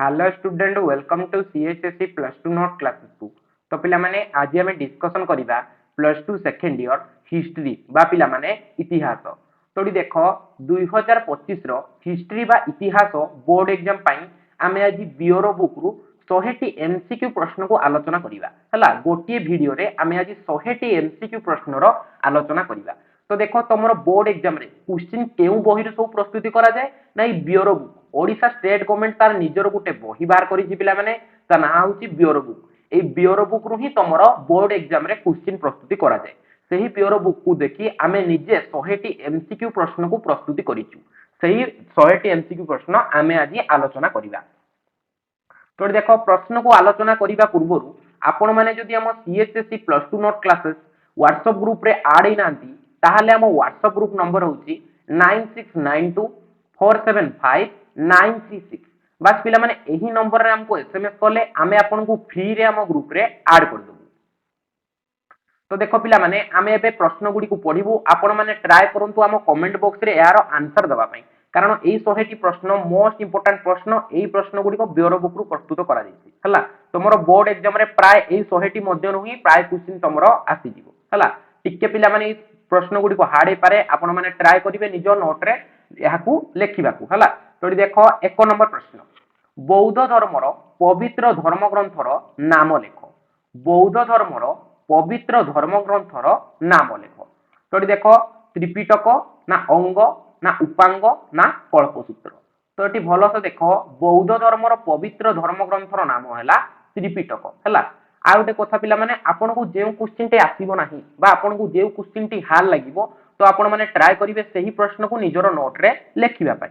Hello student welcome to CHSC plus two note classes two. तो पिला माने आज आम डिस्कसन करिबा plus two second year history बा पिला माने इतिहास। तो देख 2025 रो हिस्ट्री बा इतिहास बोर्ड एग्जाम पाई आमे आज बियोरो बुक रु 100 एमसीक्यू प्रश्न को आलोचना करिबा हला। गोटिए वीडियो रे आमे आज 100 एमसीक्यू प्रश्न रो आलोचना करिबा। तो देखो तुमरो बोर्ड एग्जाम रे क्वेश्चन केउ बही रे सब प्रस्तुति करा जाय नै बियोरो बुक ओडिशा स्टेट गवर्नमेंट तार निजर गोटे बही बाहर करिछि पिला माने ता ना होछि बियोरो बुक। ए बियोरो बुक रु ही तमरो बोर्ड एग्जाम रे क्वेश्चन प्रस्तुति करा जाय। सही बियोरो बुक को देखि आमे निजे 100 एमसीक्यू प्रश्न को प्रस्तुति करिछु। सही 100 एमसीक्यू प्रश्न आमे आज आलोचना करिबा। तो देखो प्रश्न को आलोचना करिबा पूर्वरु आपण माने जदि हम CHSC plus two note classes WhatsApp group रे ऐड ही नांती ताहाले हम व्हाट्सएप ग्रुप नंबर होछि 9692475936। बस पिला माने एही नंबर रे हमको एसएमएस करले आमे आपन को फ्री रे हम ग्रुप रे ऐड कर देबू। तो देखो पिला माने आमे एबे प्रश्न गुडी को पढिबू। आपण माने ट्राई करंतु हम कमेंट बॉक्स रे यार आंसर दबा पई, कारण एई 100टी प्रश्न मोस्ट इंपोर्टेंट प्रश्न एई प्रश्न गुडी को ब्यूरो बुक रु प्रस्तुत करा दिछि हला। तमरो बोर्ड एग्जाम रे प्राय एई 100टी मध्य रु ही प्राय क्वेश्चन तमरो आसी जिवो हला। टिके पिला माने प्रश्न गुडी को हार्ड हे पारे, आपण माने ट्राई करिवे निज नोट रे याकू लेखिबाकू हला। तो देखो 1 नंबर प्रश्न, बौद्ध धर्मर पवित्र धर्म ग्रंथर नाम लेख। बौद्ध धर्मर पवित्र धर्म ग्रंथर नाम लेख। तो देखो त्रिपिटक ना अंग ना उपांग ना कल्पसूत्र। तो ये भल से देख बौद्ध धर्मर पवित्र धर्म ग्रंथर नाम है त्रिपिटक है। आ गोटे कथा पिला माने आपन को जे क्वेश्चन टे आसीबो नाही बा आपन को जे क्वेश्चन टी हाल लागिबो तो आपन माने ट्राई करिवे सही प्रश्न को निजर नोट रे लेखिबा पाई।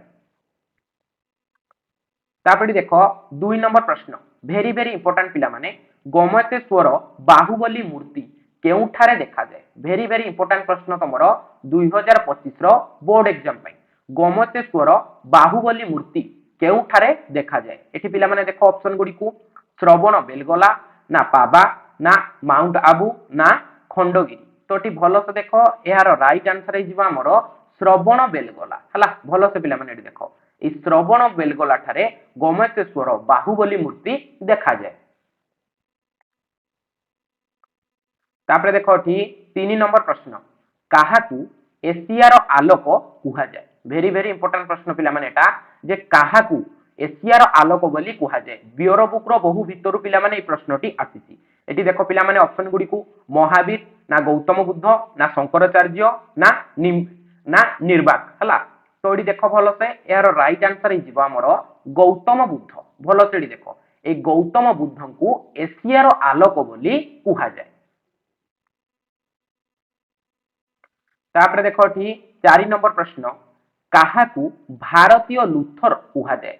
तापरे देखो 2 नंबर प्रश्न, भेरी भेरी इंपोर्टेंट पिला माने गोमतेश्वर बाहुबली मूर्ति केउठारे देखा जाए। भेरी भेरी इंपोर्टेंट प्रश्न तमरो 2025 रो बोर्ड एग्जाम पाई। गोमतेश्वर बाहुबली मूर्ति केउठारे देखा जाए। एठी पिला माने देखो ऑप्शन गुडी को श्रवण बेलगोला ना पाबा ना माउंट आबू ना खंडगिरी। तो एठी भलो से देखो यार राइट आंसर हे जिवा हमरो श्रवण बेलगोला हला। भलो से पिला माने एठी देखो ई श्रवण बेलगोला ठारे गोमतेश्वर बाहुबली मूर्ति देखा जाए। तापरे देखो एठी 3 नंबर प्रश्न, काहाकू एशियार आलोक कुहा जाए। भेरी भेरी इंपोर्टेंट प्रश्न पिला माने एटा जे काहाकू एशियार आलोक बोली कुहा जाए। ब्यूरो बुक रो बहु भितरु पिला माने ई प्रश्नटी आसीसी। एठी देखो पिला माने ऑप्शन गुडी को महावीर ना गौतम बुद्ध ना शंकराचार्य ना निर्वाक हला। तो एठी देखो भलो से यार राइट आंसर हे जिवो हमरो गौतम बुद्ध। भलो से एठी देखो ए गौतम बुद्ध को एशियार आलोक बोली कुहा जाए। तापरे देखो एठी 4 नंबर प्रश्न, काहाकू भारतीय लुथर कुहा जाए।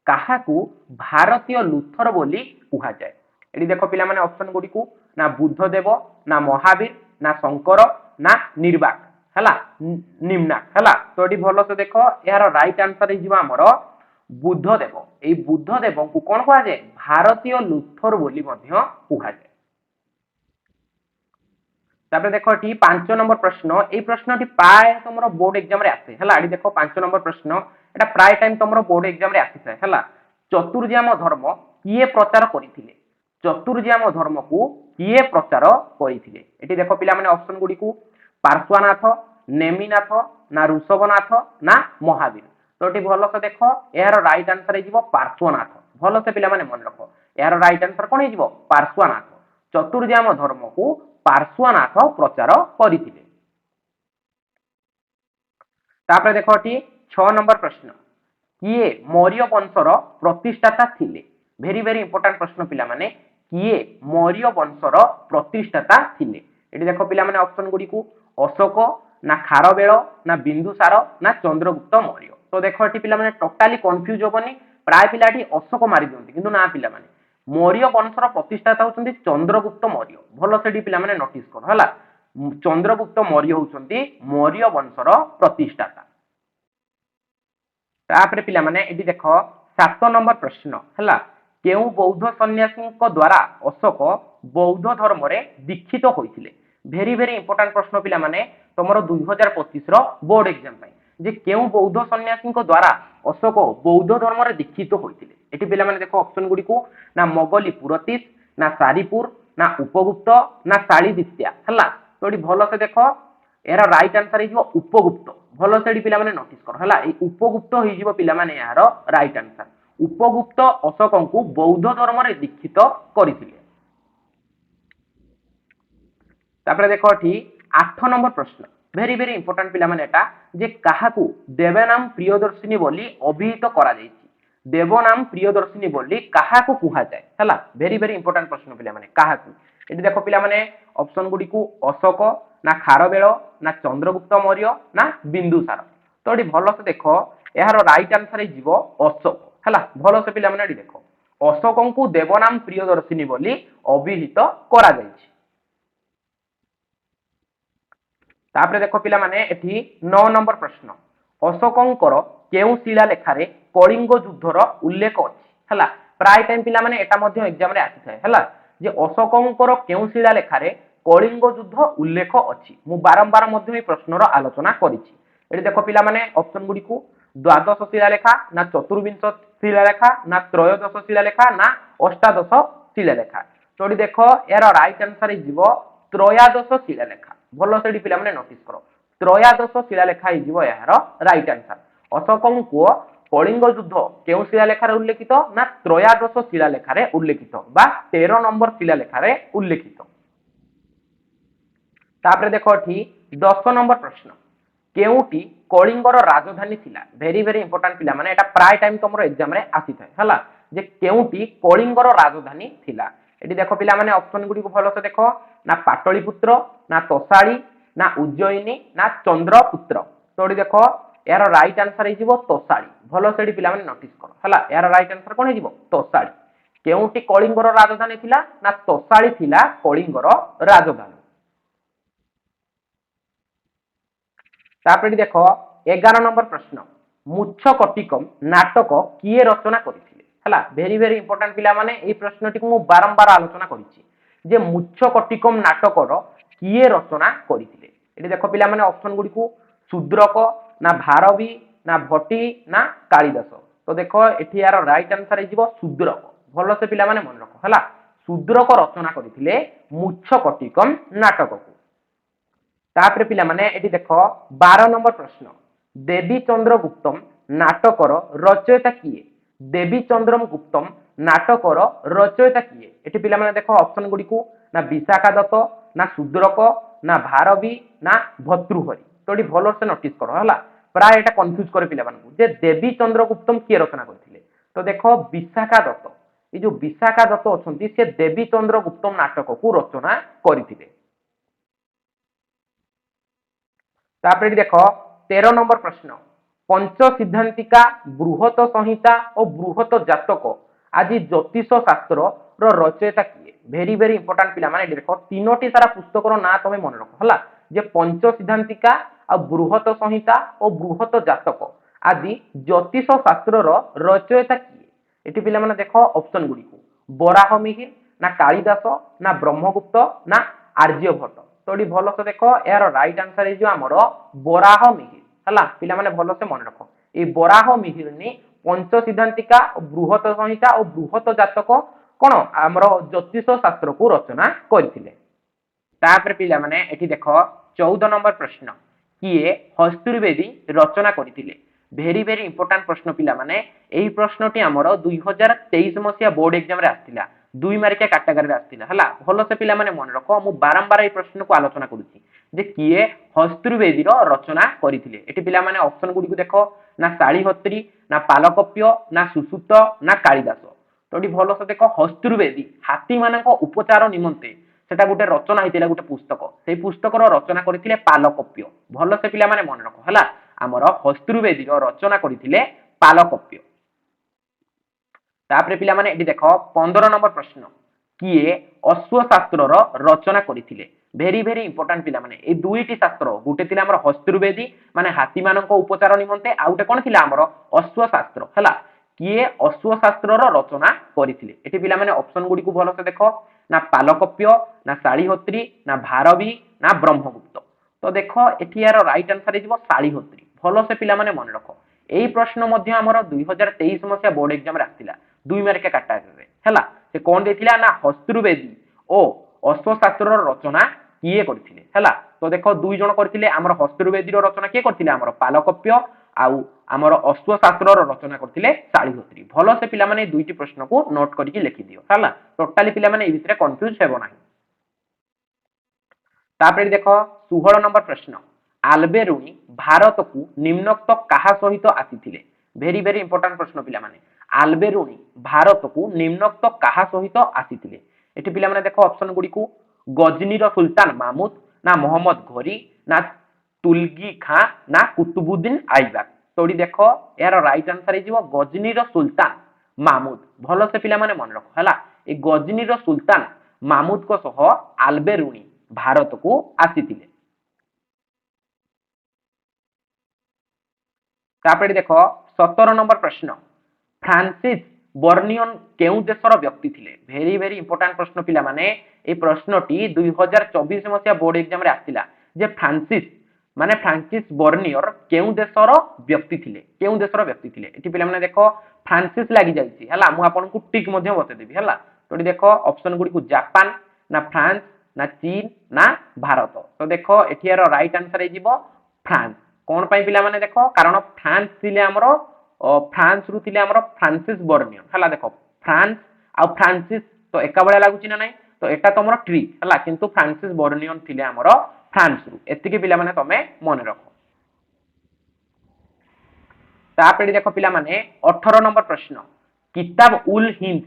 काहाकू भारतीय लुथर बोली कुहा जाए। एठी देखो पिला माने ऑप्शन गुडी को ना बुद्धदेव ना महावीर ना शंकर ना निर्वाक हला निम्नाक हला। तो एठी भलो से देखो यार राइट आंसर हे जिवा हमरो बुद्धदेव। ए बुद्धदेव को कोन कुहा जाए भारतीय लुथर बोली मध्य कुहा जाए। तापर देखो एठी 5 नंबर प्रश्न, ए प्रश्नटी प्राय तमरो बोर्ड एग्जाम रे आसे हला। एठी देखो 5 नंबर प्रश्न एटा प्राय टाइम तमरो बोर्ड एग्जाम रे आसी हला। चतुर्जाम धर्म किए प्रचार करिथिले। चतुर्जाम धर्म को किए प्रचार करिथिले। एठी देखो पिला माने ऑप्शन गुडी को पार्श्वनाथ नेमिनाथ ना ऋषभनाथ ना महावीर। तो एठी भलो से देखो यार राइट आंसर हे जिवो पार्श्वनाथ। भलो से पिला माने मन रखो यार राइट आंसर कोन हे जिवो पार्श्वनाथ। चतुर्जाम धर्म को पार्श्वनाथ प्रचार करिथिले। तापर देखो एठी 6 नंबर प्रश्न, किए मौर्य वंशर प्रतिष्ठाता थिले। भेरी भेरी इंपोर्टेंट प्रश्न पिला माने किए मौर्य वंशर प्रतिष्ठाता थिले। एठी देखो पिला माने ऑप्शन गुडी को अशोक ना खारवेल ना बिंदुसार ना चंद्रगुप्त मौर्य। तो देखो एठी पिला माने टोटली कंफ्यूज होबनी, प्राय पिला एठी अशोक मारि दियंती किंतु ना पिला माने मौर्य वंशर प्रतिष्ठाता होचंती चंद्रगुप्त मौर्य। भलो सेठी पिला माने नोटिस कर हला। चंद्रगुप्त मौर्य होचंती मौर्य वंशर प्रतिष्ठाता। तापरे पिला माने एठी देखो 7 नंबर प्रश्न हला, केउ बौद्ध सन्यासी द्वारा अशोक बौद्ध धर्म रे दीक्षित होइथिले। भेरी भेरी इंपोर्टेंट प्रश्न पिला माने तमरो 2025 रो बोर्ड एग्जाम पाई जे केउ बौद्ध सन्यासी द्वारा अशोक बौद्ध धर्म रे दीक्षित होइथिले। एटी पिला माने देखो ऑप्शन गुडी को ना मोगली पुरतीस ना सारीपुर ना उपगुप्त ना शालीदित्या हला तो एटी भलो से देखो एरा राइट आंसर हे जिवो उपगुप्त भलो से एटी पिला माने नोटिस कर हला ए उपगुप्त हे जिवो पिला माने यार राइट आंसर उपगुप्त अशोकंकु बौद्ध धर्म रे दीक्षित करिथिले तापर देखो एठी 8 नंबर प्रश्न वेरी वेरी इंपोर्टेंट पिला माने एटा जे काहाकू देवनाम प्रियदर्शिनी बोली अभिहित करा जायछि देवनाम प्रियदर्शिनी बोली काहाकू कुहा जाय हला वेरी वेरी इंपोर्टेंट प्रश्न पिला माने काहाकू एठी देखो पिला माने ऑप्शन गुडी को अशोक ना खारवेल ना चंद्रगुप्त मौर्य ना बिंदुसार तो एठी भलो से देखो यार राइट आंसर हे जीवो अशोक हला भलो से पिला माने एठी देखो अशोकंकु देवनाम प्रियदर्शिनी बोली अभिहित करा जायछि तापर देखो पिला माने एठी 9 नंबर प्रश्न अशोकंकर केउ शिलालेखारे कलिंग युद्धर उल्लेख अछि हला प्राय टाइम पिला माने एटा मध्ये एग्जाम रे आसी थाए हला जे अशोकंकर केउ शिलालेखारे कलिंग युद्ध उल्लेख अछि मु बारंबार मध्ये ए प्रश्नर आलोचना करिछि एठी देखो पिला माने ऑप्शन गुडी को द्वादश शिलालेखा ना चतुर्विंश शिलालेखा ना त्रयोदश शिलालेखा ना अष्टादश शिलालेखा तो एठी देखो यार राइट आंसर हे जीवो त्रयोदश शिलालेखा भलो से पिला माने नोटिस करो त्रयोदश शिलालेखा हे जीवो यार राइट आंसर अशोकंको कलिंग युद्ध केउ शिलालेखारे उल्लेखित ना त्रयोदश शिलालेखारे उल्लेखित बा 13 नंबर शिलालेखारे उल्लेखित तापर देखो एठी 10 नंबर प्रश्न केउटी कलिंगर राजधानी थिला वेरी वेरी इंपोर्टेंट पिला माने एटा प्राय टाइम तमरो एग्जाम रे आसी थाए हला जे केउटी कलिंगर राजधानी थिला एटी देखो पिला माने ऑप्शन गुडी को भलो से देखो ना पाटलिपुत्र ना तोसाली ना उज्जयिनी ना चंद्रपुत्र तो एटी देखो यार राइट आंसर हे जीवो तोसाली भलो से एटी पिला माने नोटिस करो हला यार राइट आंसर कोन हे जीवो तोसाली केउटी कलिंगर राजधानी थिला ना तोसाली थिला कलिंगर राजधानी तापर देखो 11 नंबर प्रश्न मुच्छ कटिकम नाटक किए रचना करिथिले हला वेरी वेरी इंपोर्टेंट पिला माने ए प्रश्नटी को मु बारंबार आलोचना करिछि जे मुच्छ कटिकम नाटकर किए रचना करिथिले एटी देखो पिला माने ऑप्शन गुडी को शूद्रक ना भारवी ना भट्टी ना कालिदास तो देखो एठी यार राइट आंसर हे जीवो शूद्रक भलो से पिला माने मन रखो हला शूद्रक रचना करिथिले मुच्छ कटिकम नाटक को तापर पिला माने एटी देखो 12 नंबर प्रश्न देवी चंद्रगुप्तम नाटकर रचयिता किए देवी चंद्रगुप्तम नाटकर रचयिता किए एटी पिला माने देखो ऑप्शन गुडी को ना विशाखा दत्त ना शूद्रक ना भारवी ना भर्तृहरि तो एटी भलो से नोटिस करो हला प्राय एटा कंफ्यूज करे पिला मानकु जे देवी चंद्रगुप्तम किए रचना करथिले तो देखो विशाखा दत्त ए जो विशाखा दत्त अछंती से देवी चंद्रगुप्तम नाटक को रचना करिथिले तापर देखो 13 नंबर प्रश्न पंच सिद्धांतिका बृहत संहिता और बृहत जातक आज ज्योतिष शास्त्र रो रचयिता किए वेरी वेरी इंपोर्टेंट पिला माने देखो तीनोटी सारा पुस्तक रो ना तमे मन रखो हला जे पंच सिद्धांतिका और बृहत संहिता और बृहत जातक आज ज्योतिष शास्त्र रो रचयिता किए एटी पिला माने देखो ऑप्शन गुडी को बराह मिहिर ना कालिदास ना ब्रह्मगुप्त ना आर्यभट्ट तो ये भलो से देखो यार राइट आंसर है जो हमरो बराह मिहिर हला पिला माने भलो से मन रखो ए बराह मिहिर नि पंच सिद्धांतिका बृहत संहिता और बृहत जातक कोन हमरो ज्योतिष शास्त्र को रचना करथिले तापर पिला माने एठी देखो 14 नंबर प्रश्न किए हस्तुर्वेदी रचना करथिले वेरी वेरी इंपोर्टेंट प्रश्न पिला माने एही प्रश्नटी हमरो 2023 मसिया बोर्ड एग्जाम रे आस्थिला 2 मार्किया कैटेगरी रे आस्थिला हला भलो से पिला माने मन रखो मु बारंबार ए प्रश्न को आलोचना करूची जे किए हस्तुर्वेदी रो रचना करथिले एठी पिला माने ऑप्शन गुडी को देखो ना शालीहोत्री ना पालकप्य ना सुसुत ना कालिदास तो एठी भलो से देखो हस्तुर्वेदी हाथी मानक उपचार निमंते सेटा गुटे रचना हितिला गुटे पुस्तक सेही पुस्तक रो रचना करथिले पालकप्य भलो से पिला माने मन रखो हला हमर हस्तुर्वेदी रो रचना करथिले पालकप्य तापर पिला माने एठी देखो 15 नंबर प्रश्न किए अश्वशास्त्र रो रचना करथिले वेरी वेरी इंपोर्टेंट पिला माने ए दुईटी शास्त्र गुटे थिला हमर हस्तुर्वेदी माने हाथी मानक उपचार निमंते आउटे कोन थिला हमर अश्वशास्त्र हला किए अश्वशास्त्र रो रचना करथिले एठी पिला माने ऑप्शन गुडी को भलो से देखो ना पालकप्य ना शालीहोत्री ना भारवी ना ब्रह्मगुप्त तो देखो एठी यार राइट आंसर हिजबो शालीहोत्री भलो से पिला माने मन रखो एई प्रश्न मध्ये हमर 2023 मसिया बोर्ड एग्जाम रे आथिला 2 ମାର୍କିଆ କାଟାଗୋରୀରେ ହେଲା ସେ कोन देथिला ना हस्तुर्वेदी ओ अश्वशास्त्र रचना किए करथिले हैला तो देखो दुई जण करथिले हमर हस्तुर्वेदी रो रचना किए करथिले हमर पालकप्य आउ हमर अश्वशास्त्र रो रचना करथिले शालिहोत्री भलो से पिला माने दुईटी प्रश्न को नोट करके लिखि दियो हैला टोटली पिला माने ए भितरे कंफ्यूज हेबो नाही तापर देखो 16 नंबर प्रश्न आल्बेरुनी भारत को निम्नोक्त कहा सहित आसीथिले वेरी वेरी इंपोर्टेंट प्रश्न पिला माने आल्बेरुनी भारत को निम्नोक्त कहा सहित आसीथिले एठी पिला माने देखो ऑप्शन गुडी को गजनी रो सुल्तान महमूद ना मोहम्मद घोरी ना तुलगी खां ना कुतुबुद्दीन आइबक तोडी देखो यार राइट आंसर हिजो गजनी रो सुल्तान महमूद भलो से पिला माने मन रखो हला ए गजनी रो सुल्तान महमूद को सह आल्बेरुनी भारत को आसीथिले तापर देखो 17 नंबर प्रश्न फ्रांसिस बर्नियन केउ देशर व्यक्ति थिले वेरी वेरी इंपोर्टेंट प्रश्न पिला माने ए प्रश्नटी 2024 मसिया बोर्ड एग्जाम रे आथिला जे फ्रांसिस बर्नियर केउ देशर व्यक्ति थिले एठी पिला माने देखो फ्रांसिस लागि जाईची हला मु आपन को टिक मध्ये बते देबी हला तोडी देखो ऑप्शन गुडी को जापान ना फ्रांस ना चीन ना भारत तो देखो एठियार राइट आंसर हे जीवो फ्रांस कोन पई पिला माने देखो कारण फ्रांस थिले हमरो फ्रांस रु थिले हमरो फ्रांसिस बर्नियन हला देखो फ्रांस आ फ्रांसिस तो एका बळे लागुची ना नाही तो एटा तमरो ट्रिक हला किंतु फ्रांसिस बर्नियन थिले हमरो फ्रांस रु एतिके पिला माने तमे मन रखो तापरे देखो पिला माने 18 नंबर प्रश्न किताब उल हिंद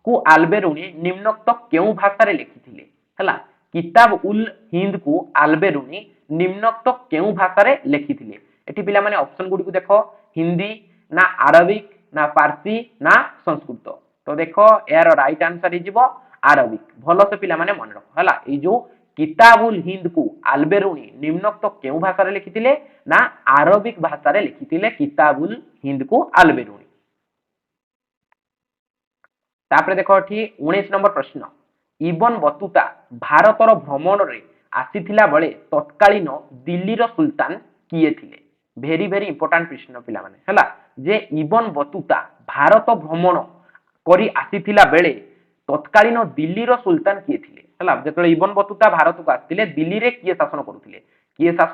को आल्बेरुनी निम्नोक्त केउ भाषा रे लिखिथिले हला किताब उल हिंद को आल्बेरुनी निम्नोक्त केउ भाषा रे लिखिथिले एठी पिला माने ऑप्शन गुडी को देखो हिंदी ना अरबिक ना फारसी ना संस्कृत तो देखो यार राइट आंसर हे जीवो अरबिक भलो से पिला माने मन रखो हला ए जो किताबुल हिंद को आल्बेरुनी निम्नोक्त केउ भाषा रे लिखिथिले ना अरबिक भाषा रे लिखिथिले किताबुल हिंद को आल्बेरुनी तापर देखो एठी 19 नंबर प्रश्न इबन बतुता भारतर भ्रमण रे आसीथिला बळे तत्कालीन दिल्ली रो सुल्तान किए थिले वेरी वेरी इंपोर्टेंट प्रश्न पिला माने हला जे इबन बतुता भारत भ्रमण करी आसीथिला बेले तत्कालीन दिल्ली रो सुल्तान किए थिले हला जेतले इबन बतुता भारत को आसीथिले दिल्ली रे किए शासन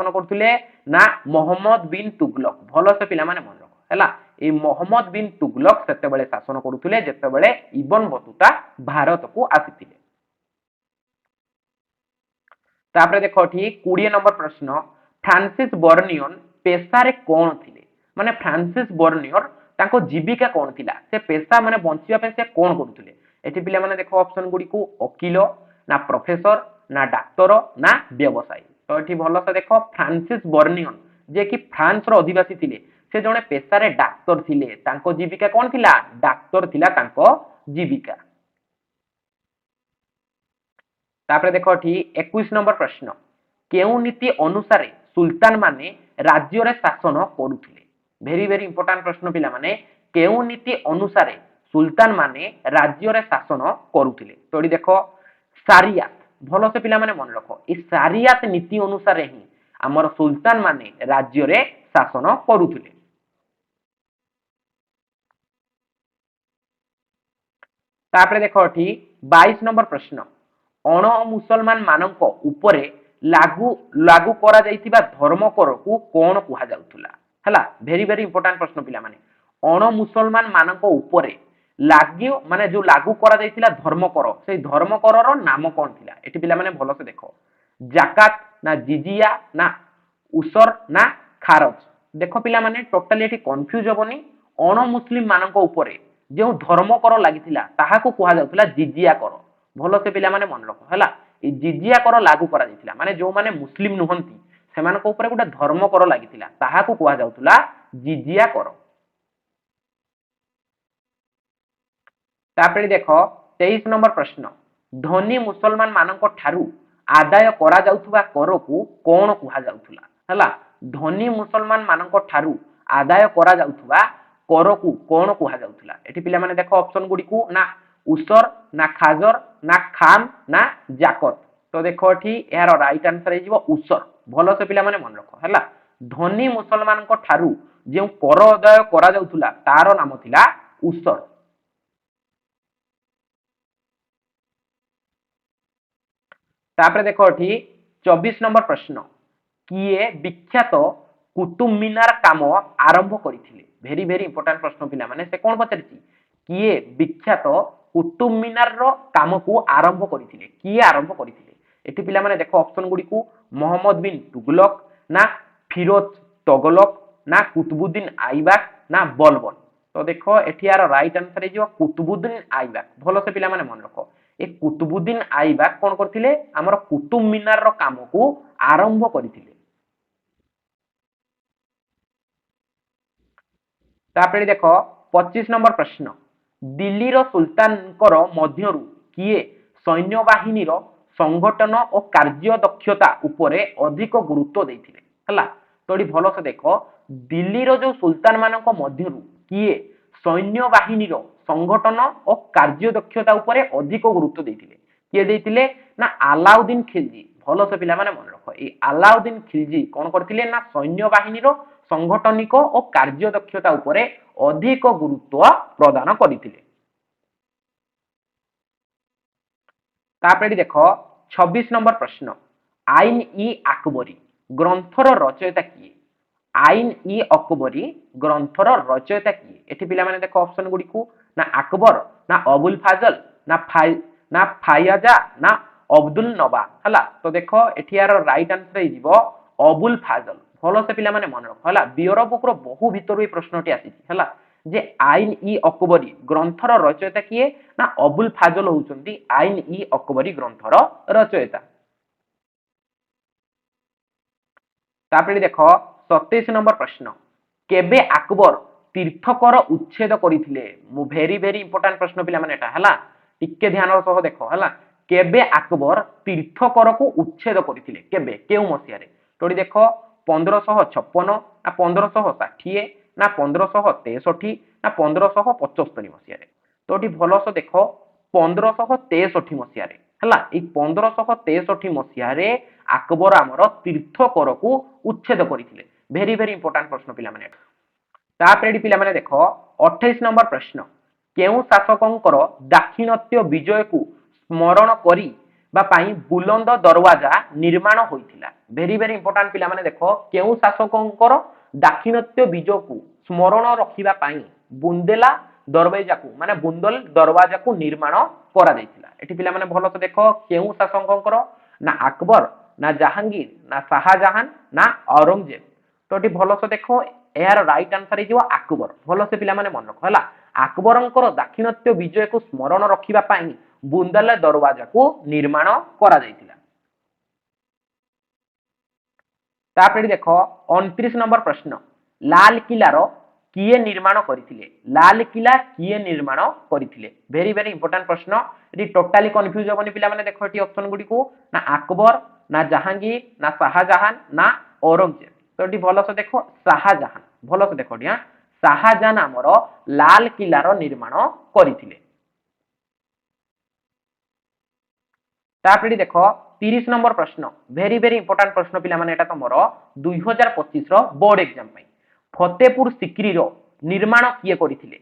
करूथिले ना मोहम्मद बिन तुगलक भलो से पिला माने मन रखो हला ए मोहम्मद बिन तुगलक सेते बेले शासन करूथिले जेते बेले इबन बतुता भारत को आसीथिले तापर देखो ठीक 20 नंबर प्रश्न फ्रांसिस बर्नियन पेशा रे कोन थिले माने फ्रांसिस बर्नियर ताको जीविका कोन थिला से पेशा माने बंचिया पे से कोन करूथिले एठी पिला माने देखो ऑप्शन गुडी को वकील ना प्रोफेसर ना डाक्टर ना व्यवसायी तो एठी भलो से देखो फ्रांसिस बर्नियन जे कि फ्रांस रो अधिवासी थिले से जने पेशा रे डाक्टर थिले ताको जीविका कोन थिला डाक्टर थिला ताको जीविका तापर देखो एठी 21 नंबर प्रश्न केउ नीति अनुसार सुल्तान माने राज्य रे शासन करूथिले वेरी वेरी इंपोर्टेंट प्रश्न पिला माने केउ नीति अनुसार सुल्तान माने राज्य रे शासन करूथिले तोडी देखो शरियत भलो से पिला माने मन रखो ई शरियत नीति अनुसार ही हमर सुल्तान माने राज्य रे शासन करूथिले तापर देखो एठी 22 नंबर प्रश्न अण मुसलमान मानक उपरे लागू करा जाइतिबा धर्म कर को कोन कुहा जाउथुला हला वेरी वेरी इंपोर्टेंट प्रश्न पिला माने अण मुसलमान मानक उपरे लागू करा जाइतिला धर्म कर से धर्म कर रो नाम कोन थिला एठी पिला माने भलो से देखो जाकात ना जिजिया ना उसर ना खारज देखो पिला माने टोटली एठी कंफ्यूज होबनी अण मुस्लिम मानक उपरे जो धर्म कर लागितिला ताहा को कुहा जाउथुला जिजिया कर भलो से पिला माने मन रखो हला ए जिजिया कर लागू करा जाइतिला माने जो माने मुस्लिम नुहंती सेमान को ऊपर गोटे धर्म कर लागितिला ताहा को कुहा जाउथुला जिजिया कर तापर देखो 23 नंबर प्रश्न धनी मुसलमान मानक ठारू आदाय करा जाउथुबा कर को कोन कुहा जाउथुला हला धनी मुसलमान मानक ठारू आदाय करा जाउथुबा कर को कोन कुहा जाउथुला एठी पिला माने देखो ऑप्शन गुडी को ना उसर ना खाजर ना खाम ना जाकत तो देखो एठी यार राइट आंसर हे जीवो उसर भलो से पिला माने मन रखो हला धनी मुसलमान को ठारू जे कर आदाय करा जाउथुला तार नाम थिला उसर तापर देखो एठी 24 नंबर प्रश्न किए विख्यात कुतुब मीनार काम आरंभ करथिले वेरी वेरी इंपोर्टेंट प्रश्न पिला माने से कोन पचारछि किए विख्यात कुतुब मीनार रो काम को आरंभ करथिले किए आरंभ करथिले एठी पिला माने देखो ऑप्शन गुडी को मोहम्मद बिन तुगलक ना फिरोज तगलक ना कुतुबुद्दीन आइबक ना बलबन तो देखो एठी यार राइट आंसर हे कुतुबुद्दीन आइबक भलो से पिला माने मन रखो ए कुतुबुद्दीन आइबक कोन करथिले हमर कुतुब मीनार रो काम को आरंभ करथिले तापर देखो 25 नंबर प्रश्न दिल्ली रो सुल्तान कर मध्यरु किए सैन्य बाहिनी रो संगठन और कार्य दक्षता उपरे अधिक गुरुत्व देथिले हला तोडी भलो से देखो दिल्ली रो जो सुल्तान मानक मध्यरु किए सैन्य बाहिनी रो संगठन और कार्य दक्षता उपरे अधिक गुरुत्व देथिले किए देथिले ना अलाउद्दीन खिलजी भलो से पिला माने मन रखो ए अलाउद्दीन खिलजी कोन करथिले ना सैन्य बाहिनी रो संगठनिक और कार्य दक्षता उपरे अधिक गुरुत्व प्रदान करथिले तापर देखो 26 नंबर प्रश्न आईन इ अकबरी ग्रंथर रचयिता किए आईन इ अकबरी ग्रंथर रचयिता किए एठी पिला माने देखो ऑप्शन गुडी को ना अकबर ना अबुल फाजल ना फायजा ना अब्दुल नबा हला तो देखो एठी यार राइट आंसर हे जीवो अबुल फाजल भलो से पिला माने मन रखो हला बियर बुक रो बहु भितरु ए प्रश्नटी आसी हला जे आईन इ अकबरी ग्रंथर रचयिता किए ना अबुल फाजल होउचंती आईन इ अकबरी ग्रंथर रचयिता तापर देखो 27 नंबर प्रश्न केबे अकबर तीर्थकर उच्छेद करथिले मु वेरी वेरी इंपोर्टेंट प्रश्न पिला माने एटा हला टिके ध्यान सह देखो हला केबे अकबर तीर्थकर को उच्छेद करथिले केबे केउ मसिया रे तोडी देखो 1556 ना 1560 ना 1563 ना 1575 मसिया रे तोडी भलो से देखो 1563 मसिया रे हला ए 1563 मसिया रे अकबर हमर तीर्थकर को उच्छेद करथिले वेरी वेरी इंपोर्टेंट प्रश्न पिला माने तापर पिला माने देखो 28 नंबर प्रश्न केउ शासकंकर दाक्षिणात्य विजय को स्मरण करी बा पाई बुलंद दरवाजा निर्माण होइथिला वेरी वेरी इंपोर्टेंट पिला माने देखो केउ शासकंकर दाक्षिणात्य विजय को स्मरण रखिबा पाई बुंदेला दरवाजा को माने बुंदल दरवाजा को निर्माण करा दैथिला एठी पिला माने भलो से देखो केउ शासकंकर ना अकबर ना जहांगीर ना शाहजहां ना औरंगजेब तो एठी भलो से देखो यार राइट आंसर हे जो अकबर भलो से पिला माने मन रखो हला अकबरंकर दाक्षिणात्य विजय को स्मरण रखिबा पाई बुंदेला दरवाजा को निर्माण करा दैथिला तापर देखो 29 नंबर प्रश्न लाल किला रो किए निर्माण करथिले लाल किला किए निर्माण करथिले वेरी वेरी इंपोर्टेंट प्रश्न एटी टोटली कंफ्यूज होबनी पिला माने देखो एटी ऑप्शन गुडी को ना अकबर ना जहांगीर ना शाहजहां ना औरंगजेब तो एटी भलो से देखो शाहजहां भलो से देखो डिया शाहजहां हमर लाल किला रो निर्माण करथिले तापर देखो 30 नंबर प्रश्न वेरी वेरी इंपोर्टेंट प्रश्न पिला माने एटा तमरो 2025 रो बोर्ड एग्जाम पई फतेहपुर सिक्री रो निर्माण किए करथिले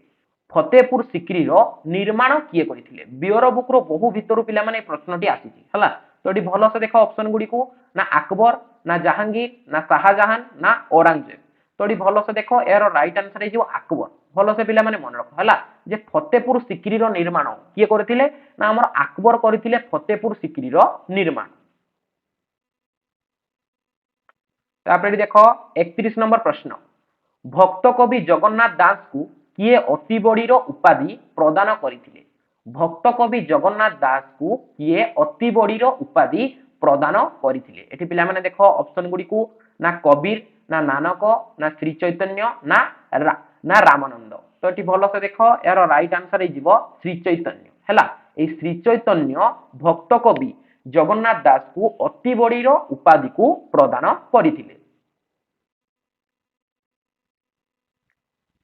फतेहपुर सिक्री रो निर्माण किए करथिले बियर बुक रो बहु भितरु पिला माने प्रश्नटी आसीची हला तो एटी भलो से देखो ऑप्शन गुडी को ना अकबर ना जहांगीर ना शाहजहां ना औरंगजेब तो एटी भलो से देखो एरो राइट आंसर हे जो अकबर भलो से पिला माने मन रखो हला जे फतेहपुर सिक्री रो निर्माण किए करथिले ना हमर अकबर करथिले फतेहपुर सिक्री रो निर्माण तापर देखो 31 नंबर प्रश्न भक्त कवि जगन्नाथ दास को किए अति बड़ी रो उपाधि प्रदान करथिले भक्त कवि जगन्नाथ दास को किए अति बड़ी रो उपाधि प्रदान करथिले एठी पिला माने देखो ऑप्शन गुडी को ना कबीर ना नानक ना श्री चैतन्य ना रामानंद तो एठी भलो से देखो यार राइट आंसर हे जीवो श्री चैतन्य हैला ए श्री चैतन्य भक्त कवि जगन्नाथ दास को अति बड़ी रो उपाधि को प्रदान करथिले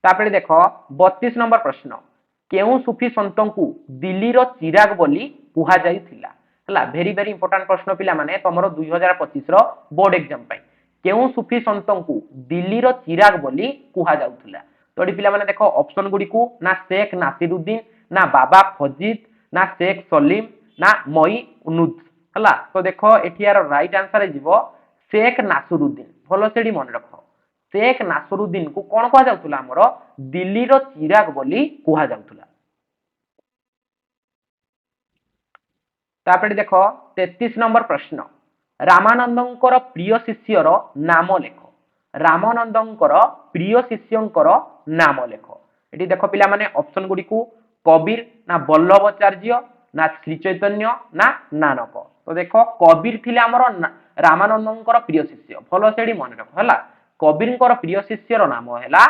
तापर देखो 32 नंबर प्रश्न केउ सूफी संतों को दिल्ली रो चिराग बोली कुहा जाइथिला हला वेरी वेरी इंपोर्टेंट प्रश्न पिला माने तमरो 2025 रो बोर्ड एग्जाम पई केउ सूफी संतों को दिल्ली रो चिराग बोली कुहा जाउथिला तो एडी पिला माने देखो ऑप्शन गुडी को ना शेख नासिरुद्दीन ना बाबा फजीद ना शेख सलीम ना मई उनुद हला तो देखो एठी यार राइट आंसर जीवो शेख नासरुद्दीन भलो सेडी मन रखो शेख नासरुद्दीन को कोन कहा जाउतला हमरो दिल्ली रो चिराग बोली कहा जाउतला तापरे देखो 33 नंबर प्रश्न रामानंदंकर प्रिय शिष्यर नाम लेख रामानंदंकर प्रिय शिष्यंकर नाम लेख एटी देखो पिला माने ऑप्शन गुडी को कबीर ना वल्लभाचार्य ना श्री चैतन्य ना नानक तो देखो कबीर थिले हमर रामानंदंकर प्रिय शिष्य भलो सेडी मन रखो हला कबीरंकर प्रिय शिष्यर नाम हैला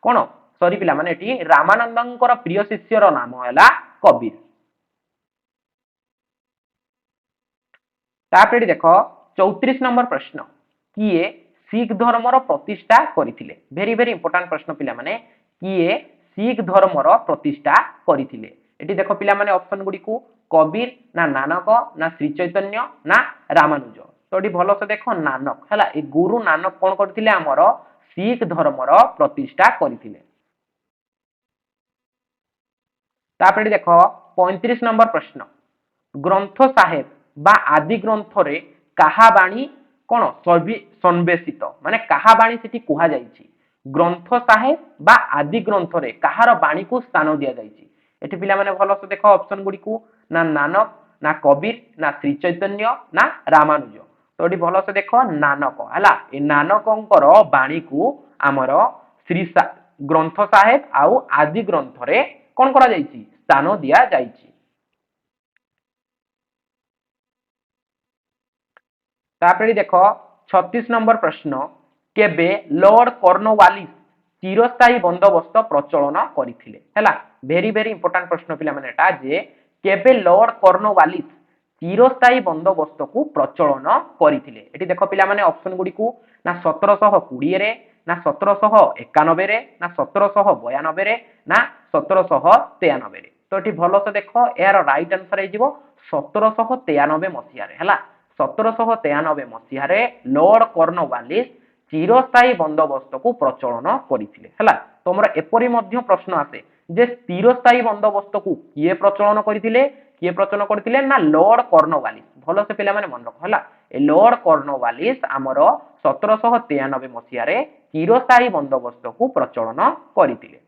कोन सॉरी पिला माने एटी रामानंदंकर प्रिय शिष्यर नाम हैला कबीर तापरे देखो 34 नंबर प्रश्न किए सिख धर्मर प्रतिष्ठा करिथिले वेरी वेरी इंपोर्टेंट प्रश्न पिला माने किए सिख धर्मर प्रतिष्ठा करिथिले एटी देखो पिला माने ऑप्शन गुडी को कबीर ना नानक ना श्री चैतन्य ना रामानुज तो एटी भलो से देखो नानक हला ए गुरु नानक कोन करथिले हमर सिख धर्मर प्रतिष्ठा करिथिले तापरे देखो 35 नंबर प्रश्न ग्रंथ साहेब बा आदि ग्रंथ रे काहा बाणी कोन सन्वेषित माने काहा बाणी सेठी कुहा जाईची ग्रंथ साहेब बा आदि ग्रंथ रे काहार बाणी को स्थान दिया जाईची एठी पिला माने भलो से देखो ऑप्शन गुडी को ना नानक ना कबीर ना श्री चैतन्य ना रामानुज तो एठी भलो से देखो नानक हला ए नानकंकर बाणी को हमर श्री ग्रंथ साहेब आउ आदि ग्रंथ रे कोन करा जाईची स्थान दिया जाईची तापरे देखो 36 नंबर प्रश्न केबे लॉर्ड कॉर्नवालिस चिरस्थायी बंदोबस्त प्रचलन करिथिले हैला वेरी वेरी इंपोर्टेंट प्रश्न पिला माने एटा जे केबे लॉर्ड कॉर्नवालिस चिरस्थायी बंदोबस्त को प्रचलन करिथिले एटी देखो पिला माने ऑप्शन गुडी को ना 1720 रे ना 1791 रे ना 1792 रे ना 1793 रे तो एटी भलो से देखो यार राइट आंसर हे जीवो 1793 मसिया रे हैला 1793 मसीह लॉर्ड कॉर्नवालिस चिरस्थायी बंदोबस्त को प्रचलन करथिले हला तमरा एपरी मध्य प्रश्न आसे जे चिरस्थायी बंदोबस्त को किए प्रचलन करथिले ना लॉर्ड कॉर्नवालिस भलो से पिला माने मन रखो हला ए लॉर्ड कॉर्नवालिस हमर 1793 मसीह रे चिरस्थायी बंदोबस्त को प्रचलन करथिले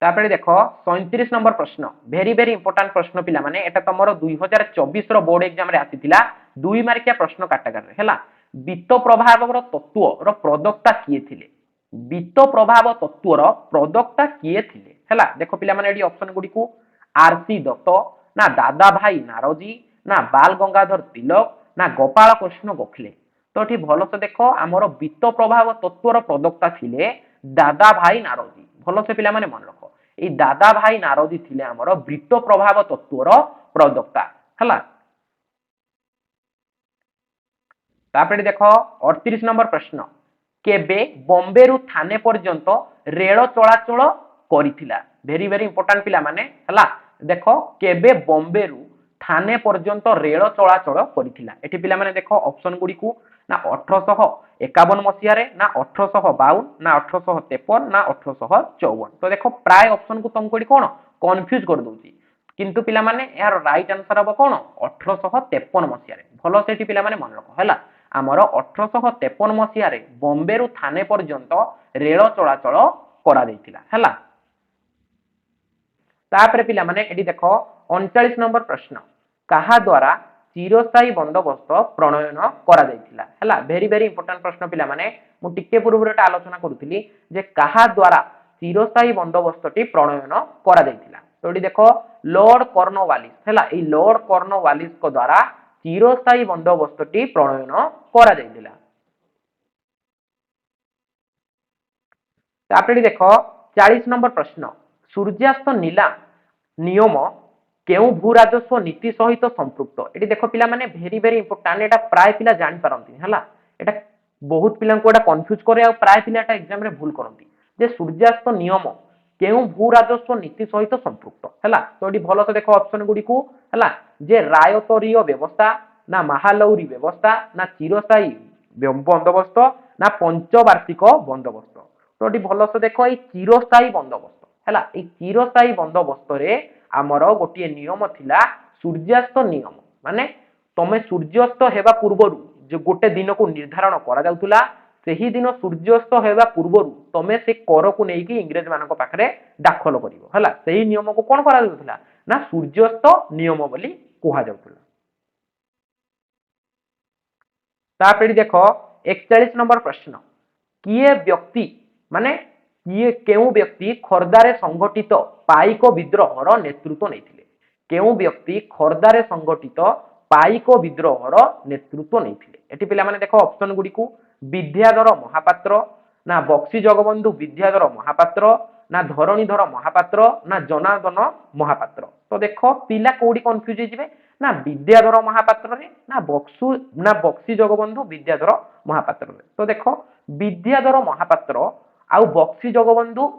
तापरे देखो 37 नंबर प्रश्न वेरी वेरी इंपोर्टेंट प्रश्न पिला माने एटा तमरो 2024 रो बोर्ड एग्जाम रे आसीथिला 2 मार्किया प्रश्न काटागर रे हैला वित्त प्रभाव रो तत्व रो प्रदक्ता किए थिले वित्त प्रभाव तत्व रो प्रदक्ता किए थिले हैला देखो पिला माने एडी ऑप्शन गुडी को आरसी दत्त ना दादा भाई नारोजी ना बाल गंगाधर तिलक ना गोपाल कृष्ण गोखले तो एठी भलो से देखो हमरो वित्त प्रभाव तत्व रो प्रदक्ता थिले दादा भाई नारोजी भलो से पिला माने मन रखो ए दादा भाई नारोजी थिले हमर वृत्त प्रभाव तत्वर प्रदक्ता हला तापरे देखो 38 नंबर प्रश्न केबे बॉम्बे रु थाने पर्यंत रेल चलाचल करिथिला वेरी वेरी इंपोर्टेंट पिला माने हला देखो केबे बॉम्बे रु थाने पर्यंत रेल चलाचल करिथिला एठी पिला माने देखो ऑप्शन गुडी को ना 1851 मसिया रे ना 1852 ना 1853 ना 1854 तो देखो प्राय ऑप्शन को तुमको कोन कंफ्यूज कर दोची किंतु पिला माने यार राइट आंसर अब कोन 1853 मसिया रे भलो सेठी पिला माने मन रखो हैला हमर 1853 मसिया रे बॉम्बे रु थाने पर्यंत रेल चलाचल करा दैथिला हैला तापरे पिला माने एडी देखो 39 नंबर प्रश्न कहा द्वारा चिरस्थायी बंदोबस्त प्रणयन करा जायतिला हैला वेरी वेरी इंपोर्टेंट प्रश्न पिला माने मु टिके पूर्वरटा आलोचना करूथिली जे कहा द्वारा चिरस्थायी बंदोबस्तटी प्रणयन करा जायतिला तो एडी देखो लॉर्ड कॉर्नवालिस हैला ए लॉर्ड कॉर्नवालिस को द्वारा चिरस्थायी बंदोबस्तटी प्रणयन करा जायतिला तापरे देखो 40 नंबर प्रश्न सूर्यास्त नीला नियम केउ भू राजस्व नीति सहित संपृक्त एटी देखो पिला माने वेरी वेरी इंपोर्टेंट एटा प्राय पिला जानि पारंती हला एटा बहुत पिला को एटा कंफ्यूज करे आ प्राय पिला एटा एग्जाम रे भूल करंती जे सूर्यास्त नियम केउ भू राजस्व नीति सहित संपृक्त हला तो एटी भलो से देखो ऑप्शन गुडी को हला जे रायतरीय व्यवस्था ना महालौरी व्यवस्था ना चिरस्थायी बंदोबस्त ना पंचवार्षिक बंदोबस्त तो एटी भलो से देखो ए चिरस्थायी बंदोबस्त हला ए चिरस्थायी बंदोबस्त रे आमर गोटे नियम थिला सूर्यास्त नियम माने तमे सूर्यास्त हेबा पूर्वरु जो गोटे दिन को निर्धारण करा जाउतुला सेही दिन सूर्यास्त हेबा पूर्वरु तमे से कर को नेकी इंग्रेज मानक पाखरे दाखल करिवो हला सेही नियम को कोन करा जाउतुला ना सूर्यास्त नियम बोली कुहा जाउतुला। तापरे देखो 41 नंबर प्रश्न किए व्यक्ति माने किए केउ व्यक्ति खर्दारे संगठित पाइक विद्रोहर नेतृत्व नैथिले केउ व्यक्ति खर्दारे संगठित पाइक विद्रोहर नेतृत्व नैथिले एठी पिला माने देखो ऑप्शन गुडी को विद्याधर महापात्र ना बक्सी जगबंधु विद्याधर महापात्र ना धरणीधर महापात्र ना जनार्दन महापात्र तो देखो पिला कोडी कंफ्यूज होइजिवे ना विद्याधर महापात्र रे ना बक्सी जगबंधु विद्याधर महापात्र रे तो देखो विद्याधर महापात्र आउ बक्सी जगबंधु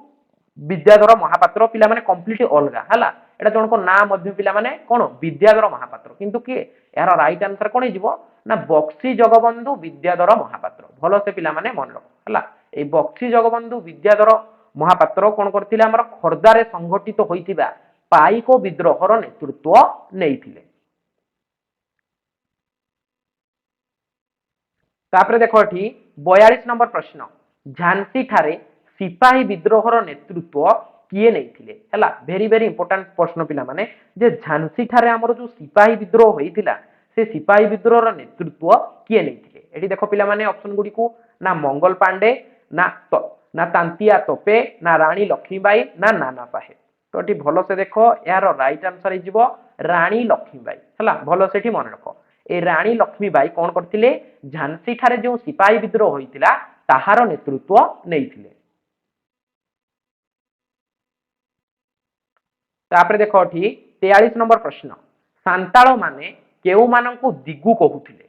विद्याधर महापात्र पिला माने कंप्लीट अलगा हला एटा जनको ना मध्य पिला माने कोन विद्याधर महापात्र किंतु के यार राइट आंसर कोन हिजिवो ना बक्सी जगबंधु विद्याधर महापात्र भलो से पिला माने मन रखो हला ए बक्सी जगबंधु विद्याधर महापात्र कोन करथिले हमर खर्दारे संगठित होइतिबा पाइक विद्रोहर नेतृत्व नेइथिले। तापरे देखो एठी 42 नंबर प्रश्न झांसी ठारे सिपाही विद्रोहर नेतृत्व किए नेइथिले हला वेरी वेरी इंपोर्टेंट प्रश्न पिला माने जे झांसी ठारे हमर जो सिपाही विद्रोह होइथिला से सिपाही विद्रोहर नेतृत्व किए नेइथिले एठी देखो पिला माने ऑप्शन गुडी को ना मंगल पांडे ना तांतिया तोपे ना रानी लक्ष्मीबाई ना नाना साहेब तो एठी भलो से देखो यार राइट आंसर हिजिवो रानी लक्ष्मीबाई हला भलो सेठी मन रखो ए रानी लक्ष्मीबाई कोन करथिले झांसी ठारे जो सिपाही विद्रोह होइतिला ताहार नेतृत्व नेइथिले। तापरे देखो एठी 43 नंबर प्रश्न सांताळ माने केउ माननकु दिगु कहूथिले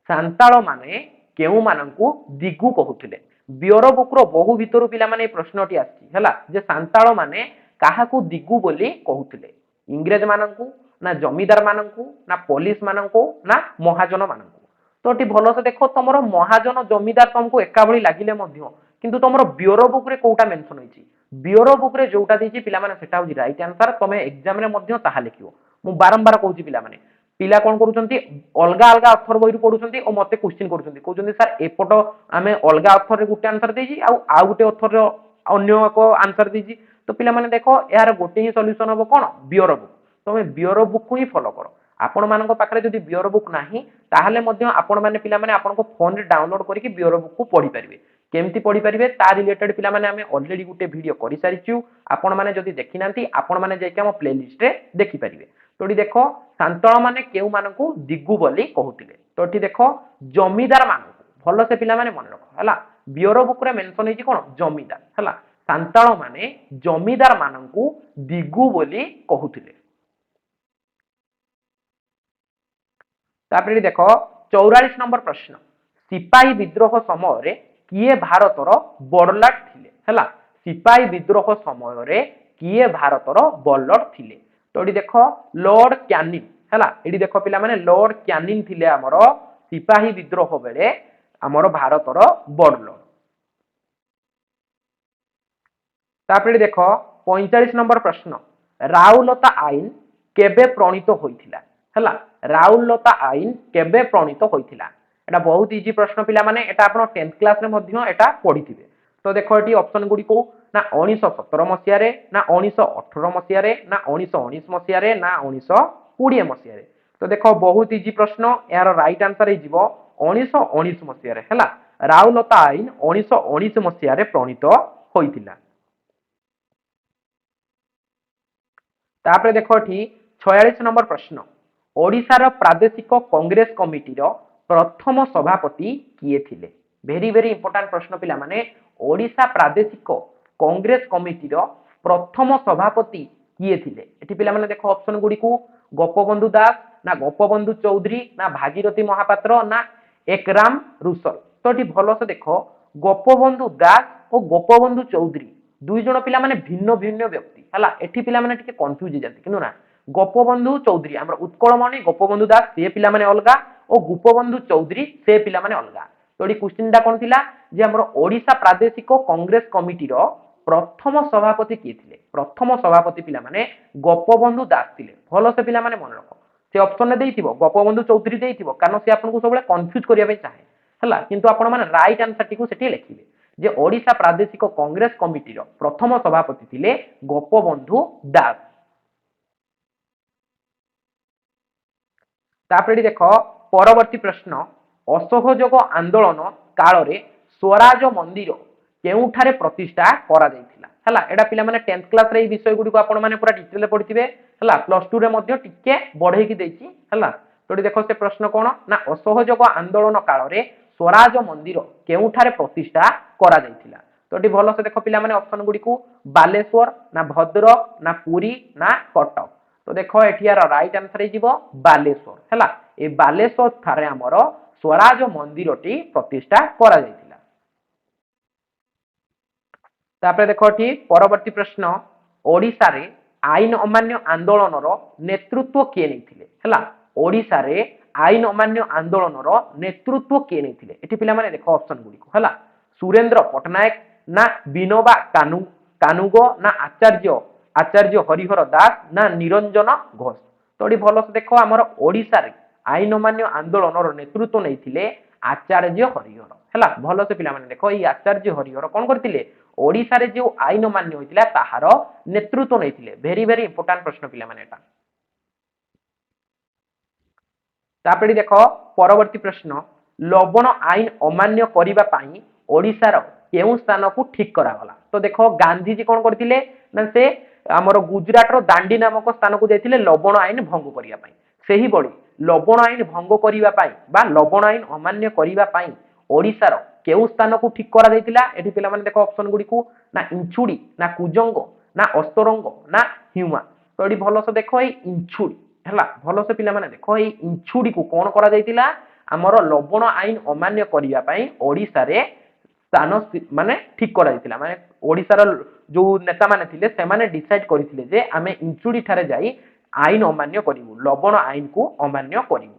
सांताळ माने केउ माननकु दिगु कहूथिले बियर बुकरो बहु भितरु पिला माने प्रश्नटी आछि हला जे सांताळ माने काहाकु दिगु बोली कहूथिले इंग्रेज माननकु ना जमीदार माननकु ना पुलिस माननकु ना महाजन माननकु तो टी भलो से देखो तमरो महाजन जमीदार तुमको एका भली लागिले मध्य किंतु तमरो ब्यूरो बुक रे कोटा मेंशन होईची ब्यूरो बुक रे जोटा देची पिला माने सेटा होजी राइट आंसर तमे एग्जाम रे मध्य ताहा लिखियो मु बारंबार कहूची पिला माने पिला कोन करूचंती अलगा अलगा अक्षर बहिरु पढुचंती ओ मते क्वेश्चन करूचंती कहउचंती सर एपटो आमे अलगा अक्षर रे गुटे आंसर देजी आ गुटे अक्षर रे अन्य को आंसर देजी तो पिला माने देखो यार गोटे ही सॉल्यूशन होबो कोन ब्यूरो बुक तमे ब्यूरो बुक को ही फॉलो करो आपण मानक पाखरे जदि ब्यूरो बुक नाही ताहले मध्य आपण माने पिला माने आपण को फोन रे डाउनलोड करके ब्यूरो बुक को पढी परिबे केमती पढी परिबे ता रिलेटेड पिला माने हमें ऑलरेडी गुटे वीडियो करि सारिछु आपण माने जदि देखि नांती आपण माने जाय के हम प्लेलिस्ट रे देखि परिबे तोडी देखो सांतळ माने केउ मानकु दिगु बोली कहउतिले तोटी देखो जमीदार मानकु भलो से पिला माने मन रखो हला ब्यूरो बुक रे मेंशन हेची कोन जमीदार हला सांतळ माने जमीदार मानकु दिगु बोली कहउतिले। तापरे देखो 44 नंबर प्रश्न सिपाही विद्रोह समय रे किए भारतर बड़लाट थिले हला सिपाही विद्रोह समय रे किए भारतर बड़लाट थिले तो एडी देखो लॉर्ड कैनिंग हला एडी देखो पिला माने लॉर्ड कैनिंग थिले हमर सिपाही विद्रोह बेले हमर भारतर बड़लाट। तापरे देखो 45 नंबर प्रश्न राउलता आईन केबे प्रणीत होइथिला हला राउलता आईन केबे प्रणीत होइथिला एटा बहुत इजी प्रश्न पिला माने एटा आपण 10th क्लास रे मध्य एटा पढिथिबे तो देखो एटी ऑप्शन गुडी को ना 1917 मसिया रे ना 1918 मसिया रे ना 1919 मसिया रे ना 1920 मसिया रे तो देखो बहुत इजी प्रश्न यार राइट आंसर हे जीवो 1919 मसिया रे हला राउलता आईन 1919 मसिया रे प्रणीत होइथिला। तापरे देखो एटी 46 नंबर प्रश्न ओडिशार प्रादेशिक कांग्रेस कमिटी रो प्रथम सभापति किए थिले वेरी वेरी इंपोर्टेंट प्रश्न पिला माने ओडिशा प्रादेशिक कांग्रेस कमिटी रो प्रथम सभापति किए थिले एठी पिला माने देखो ऑप्शन गुडी को गोपबंधु दास ना गोपबंधु चौधरी ना भागीरथी महापात्र ना एकराम रुसल तो एठी भलो से देखो गोपबंधु दास और गोपबंधु चौधरी दुई जण पिला माने भिन्न भिन्न व्यक्ति हला एठी पिला माने टिके कंफ्यूज जाती किनु ना गोपबंधु चौधरी हमर उत्कलमणि गोपबंधु दास से पिला माने अलगा और गोपबंधु चौधरी से पिला माने अलगा तोडी क्वेश्चन दा कोन थिला जे हमर ओडिशा प्रादेशिक कांग्रेस कमिटी रो प्रथम सभापति किए थिले प्रथम सभापति पिला माने गोपबंधु दास थिले भलो से पिला माने मन रखो से ऑप्शन ने देइथिबो गोपबंधु चौधरी देइथिबो कारण से आपन को सबले कंफ्यूज करिया पे चाहे हला किंतु आपण माने राइट आंसर टी को सेठी लिखिबे जे ओडिशा प्रादेशिक कांग्रेस कमिटी रो प्रथम सभापति थिले गोपबंधु दास। तापरे देख परवर्ती प्रश्न असहयोग आंदोलन काल रे स्वराज मंदिर केउठारे प्रतिष्ठा करा जायथिला हला एडा पिला माने 10th क्लास रे विषय गुडी को आपण माने पूरा डिटेल पढिथिबे हला प्लस 2 रे मध्ये टिके बढ़ेई की देछि हला तोडी देखो से प्रश्न कोन ना असहयोग आंदोलन काल रे स्वराज मंदिर केउठारे प्रतिष्ठा करा जायथिला तोडी भलो से देखो पिला माने ऑप्शन गुडी को बालेश्वर ना भद्रक ना पुरी ना कटक तो देखो एठियार राइट आंसर हिजिबो बालेश्वर हला ए बालेश्वर थारे हमर स्वराज मंदिरटी प्रतिष्ठा करा जायथिला। तापर देखो परवर्ती प्रश्न ओडिशा रे आईन अमान्य आंदोलन रो नेतृत्व किए नैथिले हला ओडिशा रे आईन अमान्य आंदोलन रो नेतृत्व किए नैथिले एठी पिला माने देखो ऑप्शन गुडी को हला सुरेंद्र पटनायक ना विनोबा कानुगो ना आचार्य हरिहर दास ना निरंजन घोष तोडी भलो से देखो हमर ओडिशा रे आईन अमान्य आंदोलन रो नेतृत्व नैथिले आचार्य हरिहर हला भलो से पिला माने देखो ई आचार्य हरिहर कोन करथिले ओडिशा रे जो आईन अमान्य होइतिला ताहार नेतृत्व नैथिले वेरी वेरी इंपोर्टेंट प्रश्न पिला माने एटा। तापरे देखो परवर्ती प्रश्न लवण आईन अमान्य करिबा पई ओडिशा रो केउ स्थान को ठीक करा गला तो देखो गांधी जी कोन करथिले ना से हमर गुजरात रो दांडी नामक स्थान को जाइतिले लवण आईन भंग करिया पई सेही बडी लवण आईन भंग करिबा पई बा लवण आईन अमान्य करिबा पई ओडिशा रो केउ स्थान को ठीक करा जाइतिला एठी पिला माने देखो ऑप्शन गुडी को ना इंचुडी ना कुजंग ना अस्तरंग ना ह्यूमा तो एठी भलो से देखो ए इंचुडी हला भलो से पिला माने देखो ए इंचुडी को कोन करा जाइतिला हमर लवण आईन अमान्य करिया पई ओडिशा रे स्थान माने ठीक करा जाइतिला माने ओडिशा रो जो नेता माने थिले से माने डिसाइड करिथिले जे आमे इंचुडी थारे जाई आईन अमान्य करिवु लवण आईन को अमान्य करिवु।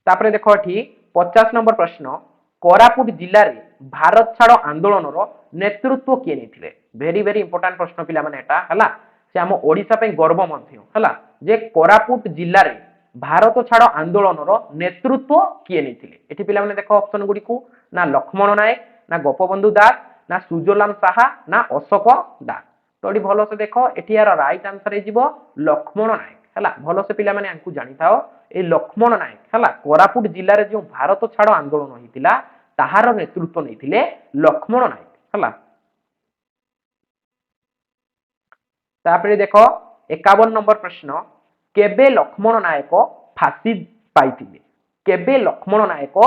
तापरे देखो एठी 50 नंबर प्रश्न कोरापुट जिल्ला रे भारत छाड़ो आंदोलन रो नेतृत्व किए नैथिले वेरी वेरी इंपोर्टेंट प्रश्न पिला माने एटा हला से हम ओडिशा पे गर्व मध्य हला जे कोरापुट जिल्ला रे भारत छाड़ो आंदोलन रो नेतृत्व किए नैथिले एठी पिला माने देखो ऑप्शन गुडी को ना लक्ष्मण नायक ना गोपबंधु दास ना सुजलाम साहा ना अशोक दास तो एठी भलो से देखो एठी यार राइट आंसर हिजिबो लक्ष्मण नायक हला भलो से पिला माने आंकु जानि थाओ ए लक्ष्मण नायक हला कोरापुट जिल्ला रे जो भारत छाड़ो आंदोलन होइतिला ताहार नेतृत्व नैथिले लक्ष्मण नायक हला। तापरे देखो 51 नंबर प्रश्न केबे लक्ष्मण नायक फांसी पाइथिले केबे लक्ष्मण नायक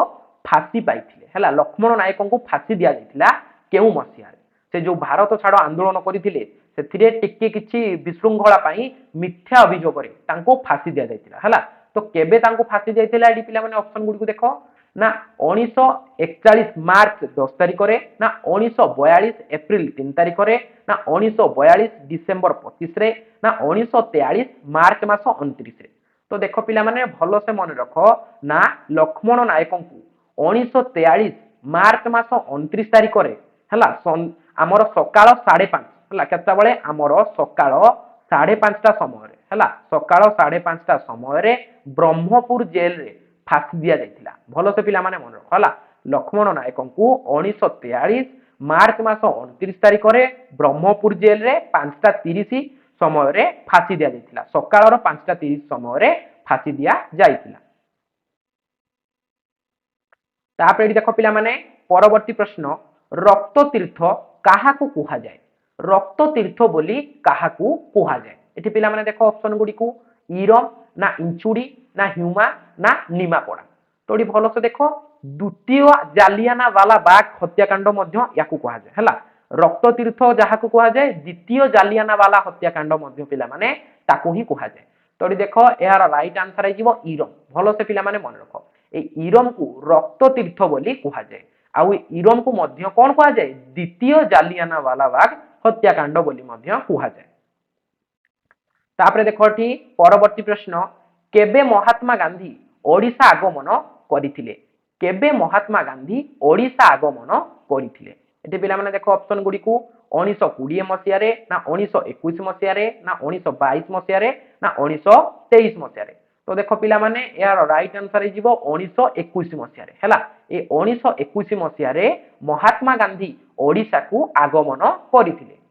फांसी पाइथिले हला लक्ष्मण नायक को फांसी दिया जाइतिला केउ मसिया से जो भारत छाड़ो आंदोलन करिथिले सेथिरे टिके किछि विशृंखला पई मिथ्या अभियोग रे तांको फांसी दिया जाइतिला हला तो केबे तांको फांसी जाइतिला एडी पिला माने ऑप्शन गुडी को देखो ना 1941 मार्च 10 तारिख रे ना 1942 एप्रिल 3 तारिख रे ना 1942 डिसेंबर 25 रे ना 1943 मार्च मास 29 रे तो देखो पिला माने भलो से मन रखो ना लक्ष्मण नायक को 1943 मार्च मास 29 तारिख रे हला हमर सकाळ 5:30 हला केता बेले हमर सकाळ 5:30 समय रे हला सकाळ 5:30 समय रे ब्रह्मपुर जेल रे फांसी दिया जाइतिला भलो से पिला माने मन रखो हला लक्ष्मण नायक को 1943 मार्च मास 29 तारिख रे ब्रह्मपुर जेल रे 5:30 समय रे फांसी दिया जाइतिला सकाळ रो 5:30 समय रे फांसी दिया जाइतिला। तापर देखो पिला माने परवर्ती प्रश्न रक्त तीर्थ काहाकू कुहा जाए रक्त तीर्थ बोली काहाकू कुहा जाए एठी पिला माने देखो ऑप्शन गुडी को इरम ना इंचुडी ना ह्यूमा ना निमापड़ा तो एठी भलो से देखो द्वितीय जालियाना वाला बाग हत्याकांड मध्य याकू कुहा जाए हला रक्त तीर्थ जहाकू कुहा जाए द्वितीय जालियाना वाला हत्याकांड मध्य पिला माने ताकू ही कुहा जाए तो एठी देखो एहार राइट आंसर आइजिवो इरम भलो से पिला माने मन रखो ए इरम को रक्त तीर्थ बोली कुहा जाए आउ इरम को मध्य कोन कुहा जाए द्वितीय जालियाना वाला बाग हत्याकांड बोली मध्य कुहा जाए। तापरे देखो एठी परवर्ती प्रश्न केबे महात्मा गांधी ओडिशा आगमन करिथिले केबे महात्मा गांधी ओडिशा आगमन करिथिले एटी पिला माने देखो ऑप्शन गुडी को 1920 मसिया रे ना 1921 मसिया रे ना 1922 मसिया रे ना 1923 मसिया रे तो देखो पिला माने यार राइट आंसर हे जिवो 1921 मसिया रे हला ए 1921 मसिया रे महात्मा गांधी ओडिसा को आगमन करिथिले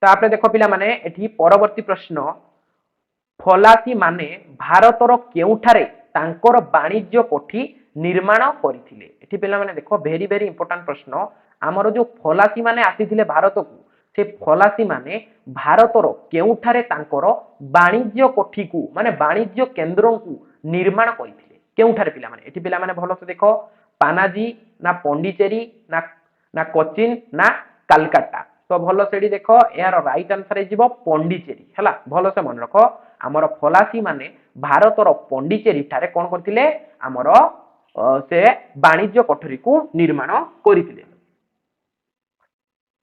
तापरे देखो पिला माने एठी परवर्ती प्रश्न फलासी माने भारतर केउठारे तांकर वाणिज्य कोठी निर्माण करथिले एठी पिला माने देखो वेरी वेरी इंपोर्टेंट प्रश्न हमर जो फलासी माने आसीथिले भारत को से फलासी माने भारतर केउठारे तांकर वाणिज्य कोठी को माने वाणिज्य केंद्र को निर्माण करथिले केउठारे पिला माने एठी पिला माने भलो से देखो पानाजी ना पौंडीचेरी ना ना कोचिन ना कलकत्ता तो भलो सेडी देखो यार राइट आंसर हे जिवो पौंडीचेरी हला भलो से मन रखो आमर फलासी माने भारतर पौंडीचेरी ठारे कोन करथिले आमर से वाणिज्य कोठरी को निर्माण करिथिले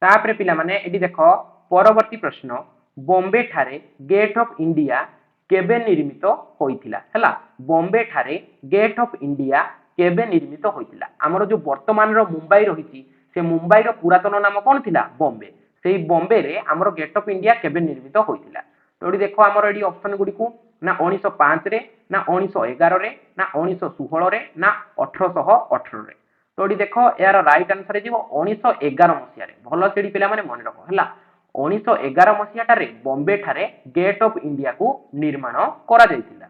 तापरे पिला माने एडी देखो परवर्ती प्रश्न बॉम्बे ठारे गेट ऑफ इंडिया केबे निर्मित होइथिला हला बॉम्बे ठारे गेट ऑफ इंडिया केबे निर्मित होइथिला हमरो जो वर्तमान रो मुंबई रहिछि से मुंबई रो पुरातन नाम कोन थिला बॉम्बे सेही बॉम्बे रे हमरो गेट ऑफ इंडिया केबे निर्मित होइथिला तो एडी देखो हमरो एडी ऑप्शन गुडी को ना 1905 रे ना 1911 रे ना 1916 रे ना 1818 रे तो एडी देखो यार राइट आंसर हे जिवो 1911 मसिया रे भलो सेडी पिला माने मन रखो हला 1911 मसिया ठारे बॉम्बे ठारे गेट ऑफ इंडिया को निर्माण करा जायतिला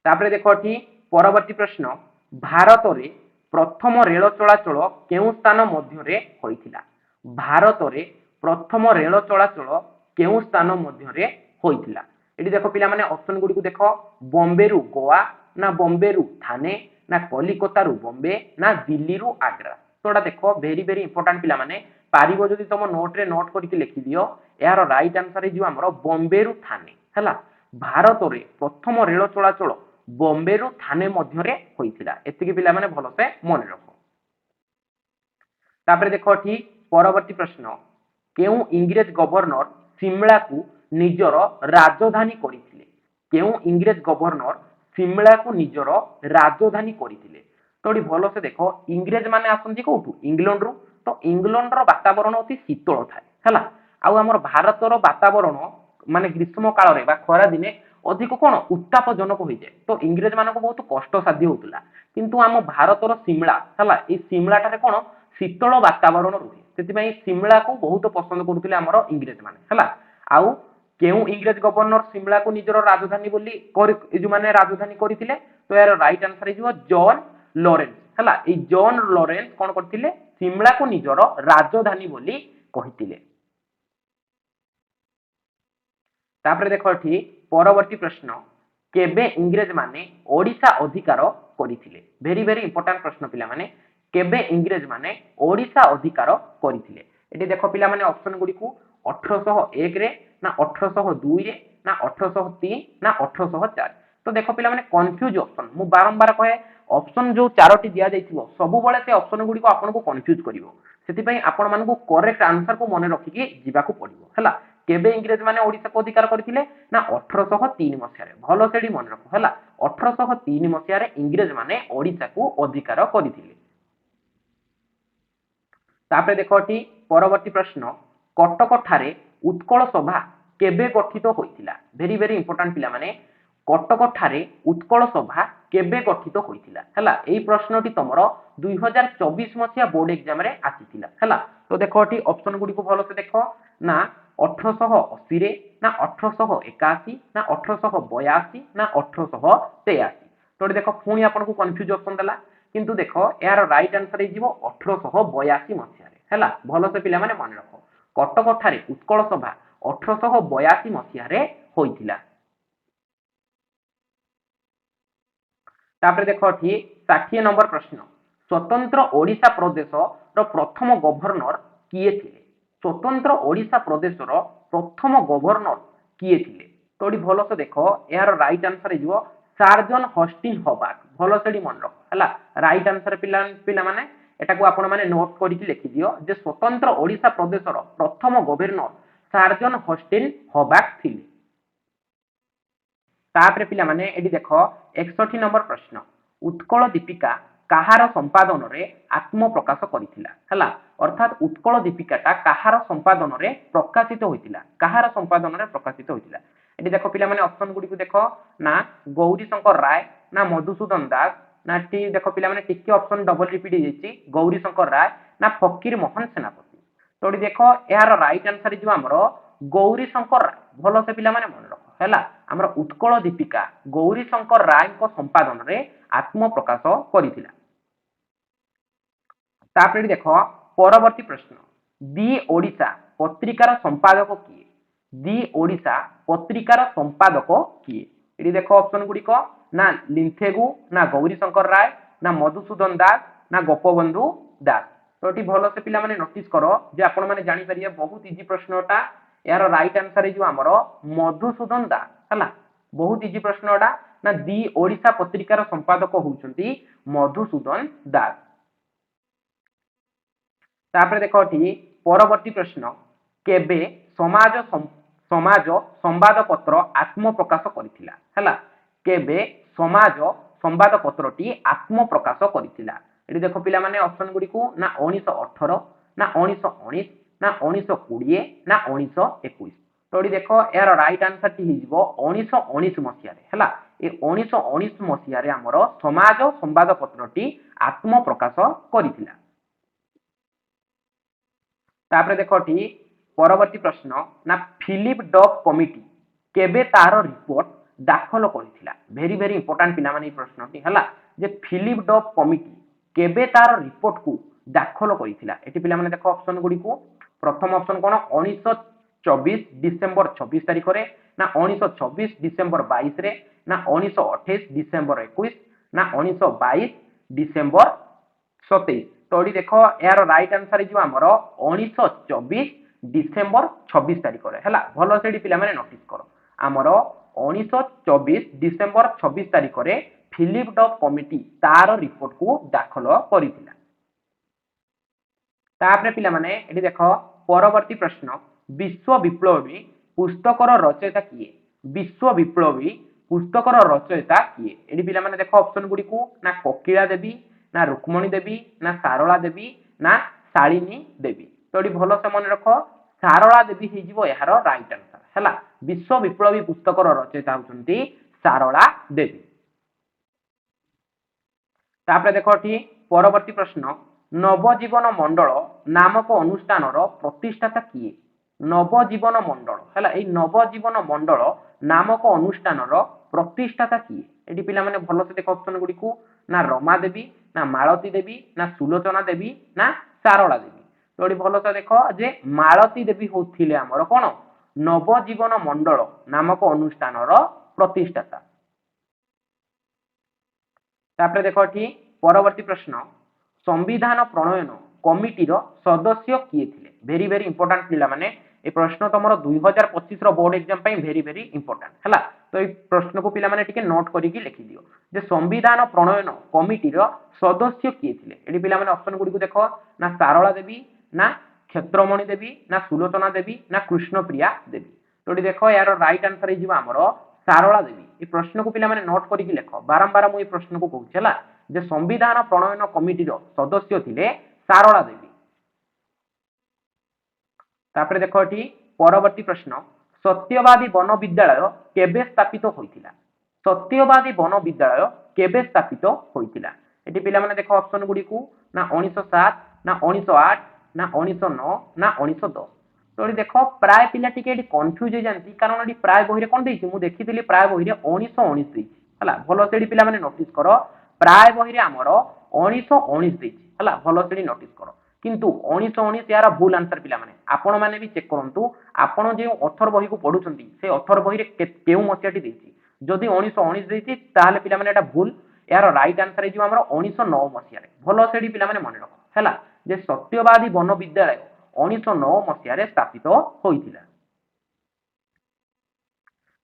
तापरे देखो एठी परवर्ती प्रश्न भारत रे प्रथम रेल चलाचल केउ स्थान मध्य रे होइतिला भारत रे प्रथम रेल चलाचल केउ स्थान मध्य रे होइतिला एठी देखो पिला माने ऑप्शन गुडी को देखो बॉम्बे रु गोवा ना बॉम्बे रु थाने ना कलिकता रु बॉम्बे ना दिल्ली रु आग्रा तोडा देखो वेरी वेरी इंपोर्टेंट पिला माने पारिबो जदि तुम नोट रे नोट करके लिखि दियो यार राइट आंसर हे जो हमरो बॉम्बे रु थाने हला भारत रे प्रथम रेल चलाचल बॉम्बे रु थाने मध्य रे होइतिला एतिके पिला माने भलो से मन रखो तापरे देखो एठी परवर्ती प्रश्न केउ इंग्रेज गवर्नर सिमला को निजर राजधानी करिथिले केउ इंग्रेज गवर्नर सिमला को निजर राजधानी करिथिले तोडी भलो से देखो इंग्रेज माने आसंती कोठू इंग्लैंड रु तो इंग्लैंड रो वातावरण अति शीतल थाए हला आउ हमर भारत रो वातावरण माने ग्रीष्म काल रे बा खरा दिने अधिक कोन उत्तापजनक होई जाय तो इंग्रेज मानको बहुत कष्ट साध्य होतला किंतु हम भारत रो सिमला हला ए सिमला टारे कोन शीतल वातावरण रुहे सेति पई सिमला को बहुत पसंद करूथिले हमर इंग्रेज माने हला आउ केउ इंग्रेज गवर्नर सिमला को निजर राजधानी बोली जो माने राजधानी करिथिले तो यार राइट आंसर हे जॉन लॉरेंस हला ए जॉन लॉरेंस कोन करथिले सिमला को निजर राजधानी बोली कहिथिले तापरे देखो एठी परवर्ती प्रश्न केबे इंग्रेज माने ओडिसा अधिकार करिथिले वेरी वेरी इंपोर्टेंट प्रश्न पिला माने केबे इंग्रेज माने ओडिसा अधिकार करिथिले एठी देखो पिला माने ऑप्शन गुडी को 1801 रे ना 1802 रे ना 1803 ना 1804 तो देखो पिला माने कंफ्यूज ऑप्शन मु बारंबार कहे ऑप्शन जो चारोटी दिया जाइथिबो सब बेले से ऑप्शन गुडी को आपन को कंफ्यूज करिवो सेति पई आपन मान को करेक्ट आंसर को मने रखि के जिबा को पड़िवो हला केबे इंग्रेज माने ओडिसा को अधिकार करथिले ना 1803 मसिया रे भलो सेडी मन रखो हला 1803 मसिया रे इंग्रेज माने ओडिसा को अधिकार करथिले तापरे देखो एठी परवर्ती प्रश्न कटक ठारे उत्कल सभा केबे गठित होइतिला वेरी वेरी इंपोर्टेंट पिला माने कटक ठारे उत्कल सभा केबे गठित होइतिला हला एई प्रश्नटी तमरो 2024 मसिया बोर्ड एग्जाम रे आसीतिला हला तो देखो एठी ऑप्शन गुडी को भलो से देखो ना 1880 रे ना 1881 ना 1882 ना 1883 तो देखो पुणी आपन को कंफ्यूज ऑप्शन देला किंतु देखो यार राइट आंसर हे जीवो 1882 मसिया रे हला भलो से पिला माने मन रखो कटक ठारे उत्कल सभा 1882 मसिया रे होइतिला तापरे देखो एठी 60 नंबर प्रश्न स्वतंत्र ओडिशा प्रदेश रो प्रथम गवर्नर किए थिले स्वतंत्र ओडिशा प्रदेश रो प्रथम गवर्नर किए थिले तोडी भलो से देखो यार राइट आंसर हे जीवो सार्जन हस्टिन हबाक भलो सेडी मन रखो हला राइट आंसर पिला माने एटा को आपण माने नोट करि कि लिखि दियो जे स्वतंत्र ओडिशा प्रदेश रो प्रथम गवर्नर सार्जन हस्टिन हबाक थिले तापरे पिला माने एडी देखो 61 नंबर प्रश्न उत्कल दीपिका काहार संपादन रे आत्मप्रकाश करिथिला हला अर्थात उत्कल दीपिकाटा काहार संपादन रे प्रकाशित होइतिला काहार संपादन रे प्रकाशित होइतिला एटी देखो पिला माने ऑप्शन गुडी को देखो ना गौरी शंकर राय ना मधुसूदन दास ना टी देखो पिला माने टिके ऑप्शन डबल रिपीट हेछि गौरी शंकर राय ना फकीर मोहन सेनापति तो देखो यार राइट आंसर जो हमरो गौरी शंकर राय भलो से पिला माने मन रखो हैला हमरो उत्कल दीपिका गौरी शंकर राय को संपादन रे आत्मप्रकाश करिथिला तापरे देखो परवर्ती प्रश्न दी ओडिशा पत्रिकार संपादक किए दी ओडिशा पत्रिकार संपादक किए एटी देखो ऑप्शन गुडी को ना लिंथेगु ना गौरी शंकर राय ना मधुसूदन दास ना गोपबंधु दास तो एटी भलो से पिला माने नोटिस करो जे आपण माने जानि परिया बहुत इजी प्रश्नटा यार राइट आंसर जो हमरो मधुसूदन दास हला बहुत इजी प्रश्नटा ना दी ओडिशा पत्रिकार संपादक होउचंती मधुसूदन दास तापर देखो ठी परवर्ती प्रश्न केबे समाज समाज संवाद पत्र आत्मप्रकाश करिथिला हला केबे समाज संवाद पत्रटी आत्मप्रकाश करिथिला एटी देखो पिला माने ऑप्शन गुडी को ना 1918 ना 1919 ना 1920 ना 1921 तो एटी देखो यार राइट आंसर टी हिजबो 1919 मसिया रे हला ए 1919 मसिया रे हमरो समाज संवाद पत्रटी आत्मप्रकाश करिथिला तापर देखो ठी परवर्ती प्रश्न ना फिलिप डॉक कमिटी केबे तार रिपोर्ट दाखल करिथिला वेरी वेरी इंपोर्टेंट पिला माने प्रश्नटी हला जे फिलिप डॉक कमिटी केबे तार रिपोर्ट को दाखल करिथिला एटी पिला माने देखो ऑप्शन गुडी को प्रथम ऑप्शन कोन 1924 डिसेंबर 26 तारिख रे ना 1926 डिसेंबर 22 रे ना 1928 डिसेंबर 21 ना 1922 डिसेंबर 27 तो देखो यार राइट आंसर जो हमरो 1924 डिसेंबर 26 तारिख रे हला भलो सेडी पिला माने नोटिस करो हमरो 1924 डिसेंबर 26 तारिख रे फिलिप डॉक कमिटी तार रिपोर्ट को दाखल करिथिला तापरे पिला माने एठी देखो परवर्ती प्रश्न विश्व विप्लवी पुस्तकर रचयिता किए विश्व विप्लवी पुस्तकर रचयिता किए एठी पिला माने देखो ऑप्शन गुडी को ना कोकिला देवी ना रुक्मणी देवी ना सारला देवी ना शालिनी देवी तो एठी भलो से मन रखो सारला देवी हि जिवो यार राइट आंसर हैला विश्व विप्लवी पुस्तकर रचयिता होचंती सारला देवी तापरे देखो एठी परवर्ती प्रश्न नवजीवन मंडल नामक अनुष्ठान प्रतिष्ठाता किए नवजीवन मंडल हैला ए नवजीवन मंडल नामक अनुष्ठान प्रतिष्ठाता किए एठी पिला माने भलो से देखो ऑप्शन गुडी को ना रमा देवी ना मालती देवी ना सुलोचना देवी ना सारला देवी तो एठी भलो से देखो जे मालती देवी होथिले हमर कोन नवजीवन मंडल नामक अनुष्ठान प्रतिष्ठाता तापर देखो एठी परवर्ती प्रश्न संविधान प्रणयन कमिटी सदस्य किए थिले वेरी वेरी इंपोर्टेंट पिला माने ए प्रश्न तमरो 2025 रो बोर्ड एग्जाम पई वेरी वेरी इंपोर्टेंट हैला तो ए प्रश्न को पिला माने टिके नोट करिकि लिखि दियो जे संविधान प्रणयन कमिटी सदस्य किए थिले एडी पिला माने ऑप्शन गुडी को देखो ना सारला देवी ना क्षेत्रमणि देवी ना सुलोचना देवी ना कृष्णप्रिया देवी तो एडी देखो यार राइट आंसर हि जिवा हमरो सारला देवी ए प्रश्न को पिला माने नोट करिकि लिखो बारंबार मु ए प्रश्न को कहूछ हैला जे संविधान प्रणयन कमिटी सदस्य थिले सारला देवी तापर देखो एठी परवर्ती प्रश्न सत्यवादी वन विद्यालय केबे स्थापित होइतिला सत्यवादी वन विद्यालय केबे स्थापित होइतिला एठी पिला माने देखो ऑप्शन गुडी को ना 1907 ना 1908 ना 1909 ना 1910 तो देखो प्राय पिला टिके एठी कंफ्यूज हो जानती कारण एठी प्राय बही रे कोन देछि मु देखिथिली प्राय बही रे 1919 देछि हला भलो सेडी पिला माने नोटिस करो प्राय बही रे हमरो 1919 देछि हला भलो सेडी नोटिस करो किंतु 1919 यार भूल आंसर पिला माने आपण माने भी चेक करंतु आपण जे ऑथर बही को पढुचंती से ऑथर बही रे केउ मसियाटी देछि जदी 1919 देछि ताले पिला माने एटा भूल यार राइट आंसर जे हमरो 1909 मसिया रे भलो सेडी पिला माने मन रखो हैला जे सत्यवादी वन विद्यालय 1909 मसिया रे स्थापित होइतिला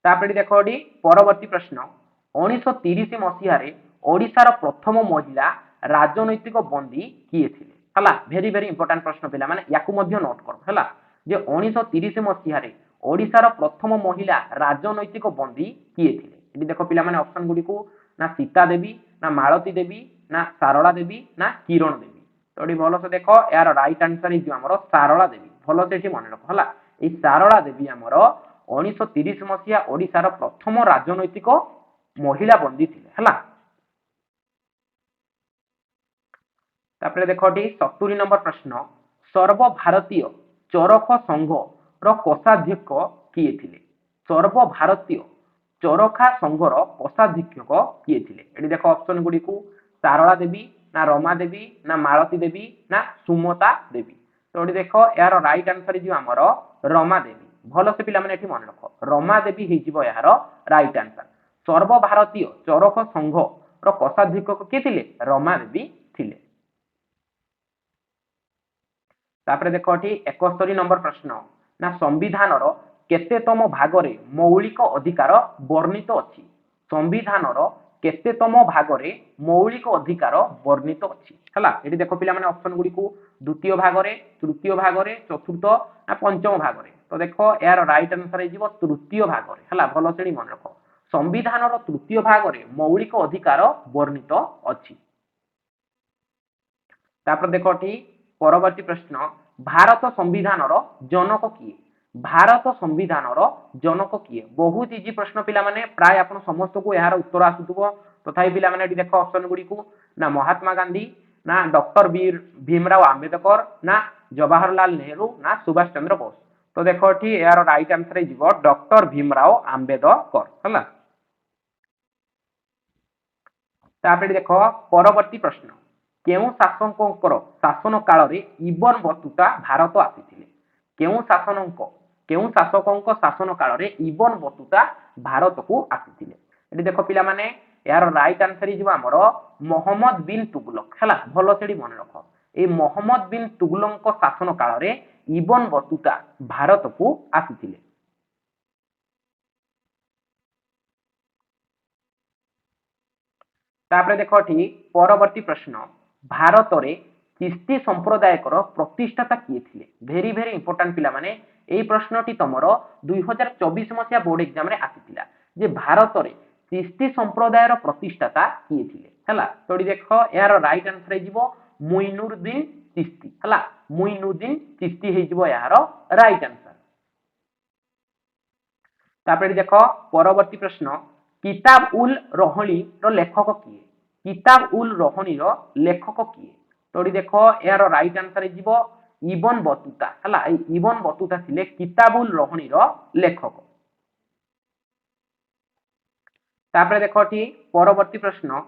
तापरे देखो एडी परवर्ती प्रश्न 1930 मसिया रे ओडिसा रो प्रथम महिला राजनैतिक बंदी किए थिले हला वेरी वेरी इंपोर्टेंट प्रश्न पिला माने याकू मध्य नोट करो हला जे 1930 मसिया रे ओडिसा रो प्रथम महिला राजनैतिक बंदी किए थिले एडी देखो पिला माने ऑप्शन गुडी को ना सीता देवी ना मालती देवी ना सारला देवी ना किरण देवी तो ये भलसे देख यार राइट आंसर हो सारला देवी भलसे मन रख है ये सारला देवी आमर 1930 मसीहा ओडिशार प्रथम राजनैतिक महिला बंदी थे है तापर देख 70 नंबर प्रश्न सर्वभारतीय चरख संघ कोषाध्यक्ष किए थे सर्वभारतीय चरखा संघर कोषाध्यक्ष किए थे ये देख ऑप्शन गुड़ी को सारला देवी ना रमा देवी ना मालती देवी ना सुमता देवी तो ये देख यार राइट आंसर जो आमर रमा देवी भलसे पिला माने मन रख रमा देवी हो यार राइट आंसर सर्वभारतीय चरख संघ कोषाध्यक्ष किए थे रमा देवी थिले तापर देख 71 नंबर प्रश्न ना संविधान केतेतम भागरे मौलिक अधिकार वर्णित अच्छी संविधान केतेतम भागरे मौलिक अधिकार वर्णित अच्छी है ये देख पिला माने ऑप्शन गुड़ी को द्वितीय भागरे तृतीय भागरे चतुर्थ ना पंचम भागरे तो देख यार राइट आंसर हो तृतीय भागरे है भल से मन रख संविधान तृतीय भागरे मौलिक अधिकार वर्णित अच्छी तापर देख परवर्ती प्रश्न भारत संविधान जनक किए भारत संविधान जनक किए बहुत इजी प्रश्न पिला माने प्राय आपण समस्त को यार उत्तर आसुथबो तथापि पिला माने देख ऑप्शन गुडी को ना महात्मा गांधी ना डॉक्टर भीमराव आंबेडकर ना जवाहरलाल नेहरू ना सुभाष चंद्र बोस तो देख यार राइट आंसर जीव डॉक्टर भीमराव आंबेडकर है तापर देख परवर्ती प्रश्न केउ शासकों शासन काल रे इबन बतुता भारत आसी केउ शासकों शासन काल रे इबन बतुता भारत को आसी देख पिला माने यार राइट आंसर जो आमर मोहम्मद बिन तुगलक है भल से मन रख ये मोहम्मद बिन तुगलक शासन काल रे इबन बतुता भारत को आसी तापर देख परवर्ती प्रश्न भारत रे चिश्ती संप्रदाय प्रतिष्ठाता किए थे भेरी भेरी इंपोर्टाट पिला माने यही प्रश्नटी तुमर 2024 मसीहा बोर्ड एग्जाम रे आसीथिला जे भारत रे चिश्ती संप्रदाय प्रतिष्ठाता किए थे है तो देख यार राइट आंसर हो मुइनुद्दीन चिश्ती है मुइनुद्दीन चिश्ती हो यार राइट आंसर तापर देख परवर्ती प्रश्न किताब उल रहणी लेखक किए किताब उल रहणी लेखक किए तो देख यार राइट आंसर हो इबन बतुता है इबन बतुता थिले किताब उल रहणी लेखक तापर देख परवर्ती प्रश्न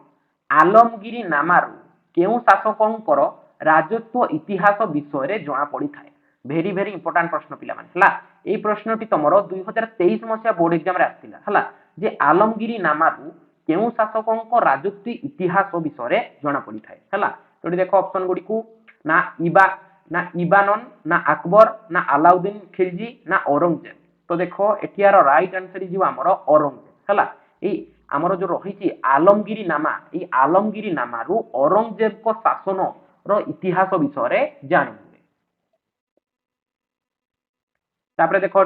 आलमगिरी नामारू केउ शासकों राजत्व इतिहास विषय रे जना पड़ी थाए भेरी भेरी इंपोर्टाट प्रश्न पिला माने ये प्रश्नटी तुमर 2023 मसीहा बोर्ड एग्जाम रे आसीला जे आलमगिरी नामारू केउ शासकों राजत्व इतिहास विषय रे जना पड़ी थाए है तो देख ऑप्शन गुडी को ना इबानन ना अकबर ना अलाउद्दीन खिलजी ना औरंगजेब तो देख एटियार राइट आंसर जो आमर औरंगजेब है ये आमर जो रही आलमगिरी नामा ये आलमगिरी नामारू औरंगजेब को शासन रो इतिहास विषय रे जानिबे तापर देख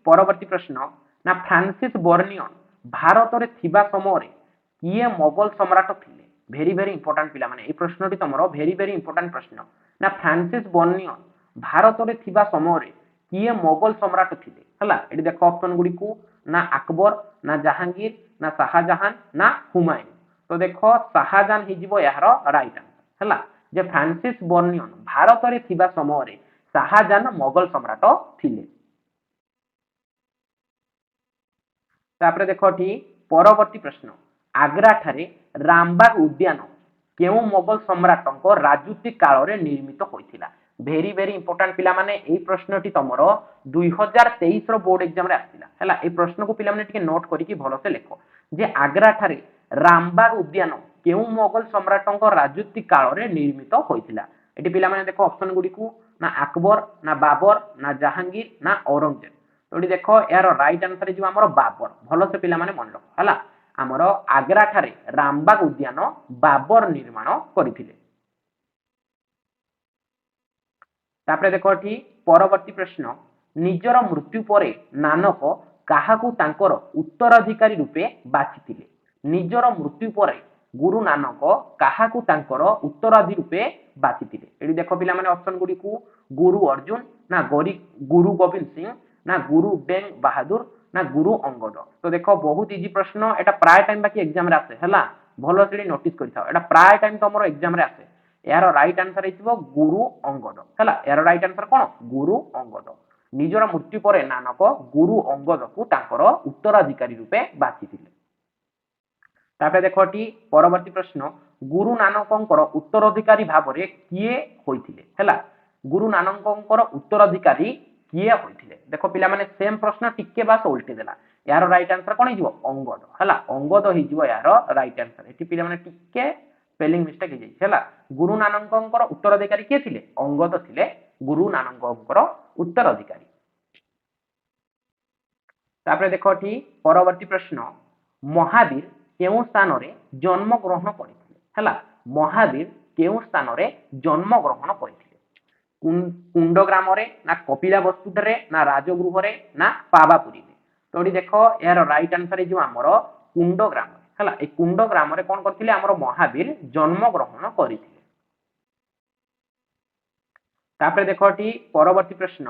परवर्ती प्रश्न ना फ्रांसिस बर्नियन भारत रे थिबा समय रे किए मोगल सम्राट थिले भेरी भेरी इंपोर्टाट पिला माने ए प्रश्नटी तुमरो भेरी भेरी इंपोर्टाट प्रश्न ना फ्रांसिस बर्नियन भारत रे थिबा समय रे किए मोगल सम्राट थिले हला एटी देखो ऑप्शन गुडी को ना अकबर ना जहांगीर ना शाहजहां ना हुमायूं तो देखो शाहजहां हिजिबो यार राइट आंसर हला जे फ्रांसिस बर्नियन भारत रे थिबा समय रे शाहजहां मोगल सम्राट थिले तापर देखो परवर्ती प्रश्न आग्रा ठारे रामबाग उद्यान केउ मोगल सम्राटक राजनीति काल रे निर्मित होइथिला भेरी भेरी इंपोर्टाट पिला माने एई प्रश्नटी तमरो 2023 रो बोर्ड एग्जाम रे आसीला हला ए प्रश्न को पिला माने टिके नोट करिकि भलो से लेखो जे आग्रा ठारे रामबाग उद्यान केउ मोगल सम्राटक राजनीति काल रे निर्मित होइथिला एटी पिला माने देखो ऑप्शन गुडी को ना अकबर ना बाबर ना जहांगीर ना औरंगजेब तो देखो यार राइट आंसर जो आमर बाबर भलो से पिला माने मन रखो हला आमर आग्रा ठारे रामबाग उद्यान बाबर निर्माण करथिले तापर देखो परवर्ती प्रश्न निजर मृत्यु परे नानक काहाकू तांकर उत्तराधिकारी रूपे बाछिथिले ନିଜର ମୃତ୍ୟୁ ପରେ ଗୁରୁ ନାନକ କାହାକୁ ତାଙ୍କର ଉତ୍ତରାଧି ରୂପେ ବାଛିଥିଲେ? ଏଠି ଦେଖ ପିଲାମାନେ ଅପସନ ଗୁଡ଼ିକୁ ଗୁରୁ ଅର୍ଜୁନ ନା ଗୁରୁ ଗୋବିନ୍ଦ ସିଂ ନା ଗୁରୁ ବେଙ୍ଗ ବାହାଦୁର ନା ଗୁରୁ ଅଙ୍ଗଦ। ତ ଦେଖ ବହୁତ ଇଜି ପ୍ରଶ୍ନ, এটা প্রায় টাইম বাকি এক্সাম রে আসে হেলা, ভালো করে নোটিস করি থাও, এটা প্রায় টাইম তোমার এক্সাম রে আসে। এর রাইট আনসার হইছিব গুরু অঙ্গদ হেলা, এর রাইট আনসার কোন গুরু অঙ্গদ। ନିଜର ମୃତ୍ୟୁ ପରେ ନାନକ ଗୁରୁ ଅଙ୍ଗଦକୁ ତାଙ୍କର ଉତ୍ତରାଧିକାରୀ ରୂପେ ବାଛିଥିଲେ। ତାପରେ ଦେଖ ଏଠି ପରବର୍ତ୍ତୀ ପ୍ରଶ୍ନ, ଗୁରୁ ନାନକଙ୍କର ଉତ୍ତରାଧିକାରୀ ଭାବରେ କିଏ ହୋଇଥିଲେ ହେଲା? ଗୁରୁ ନାନକଙ୍କର ଉତ୍ତରାଧିକାରୀ କିଏ ହୋଇଥିଲେ? ଦେଖ ପିଲାମାନେ ସେମ ପ୍ରଶ୍ନ ଟିକେ ବାସ ଓଲଟି ଦେଲା। यार राइट आंसर कौन हो अंगद है, अंगद हो यार राइट आंसर। ये पे टिके स्पेलिंग मिस्टेक है। गुरु नानक उत्तराधिकारी किए थे? अंगद थे गुरु नानक उत्तराधिकारी। तापर देख ये परवर्ती प्रश्न, महावीर केउ स्थान रे जन्म ग्रहण करथिले है? महावीर केउ स्थान रे जन्म ग्रहण करथिले? कुंड ग्राम रे ना कपिला वस्तुरे ना राजगृह रे ना पावापुरी? तो ये देख यार राइट आंसर है आमर कुंड ग्राम है। ये कुंड ग्राम रे कौन करथिले? आमर महावीर जन्म ग्रहण करथिले। तापर देख ये परवर्ती प्रश्न,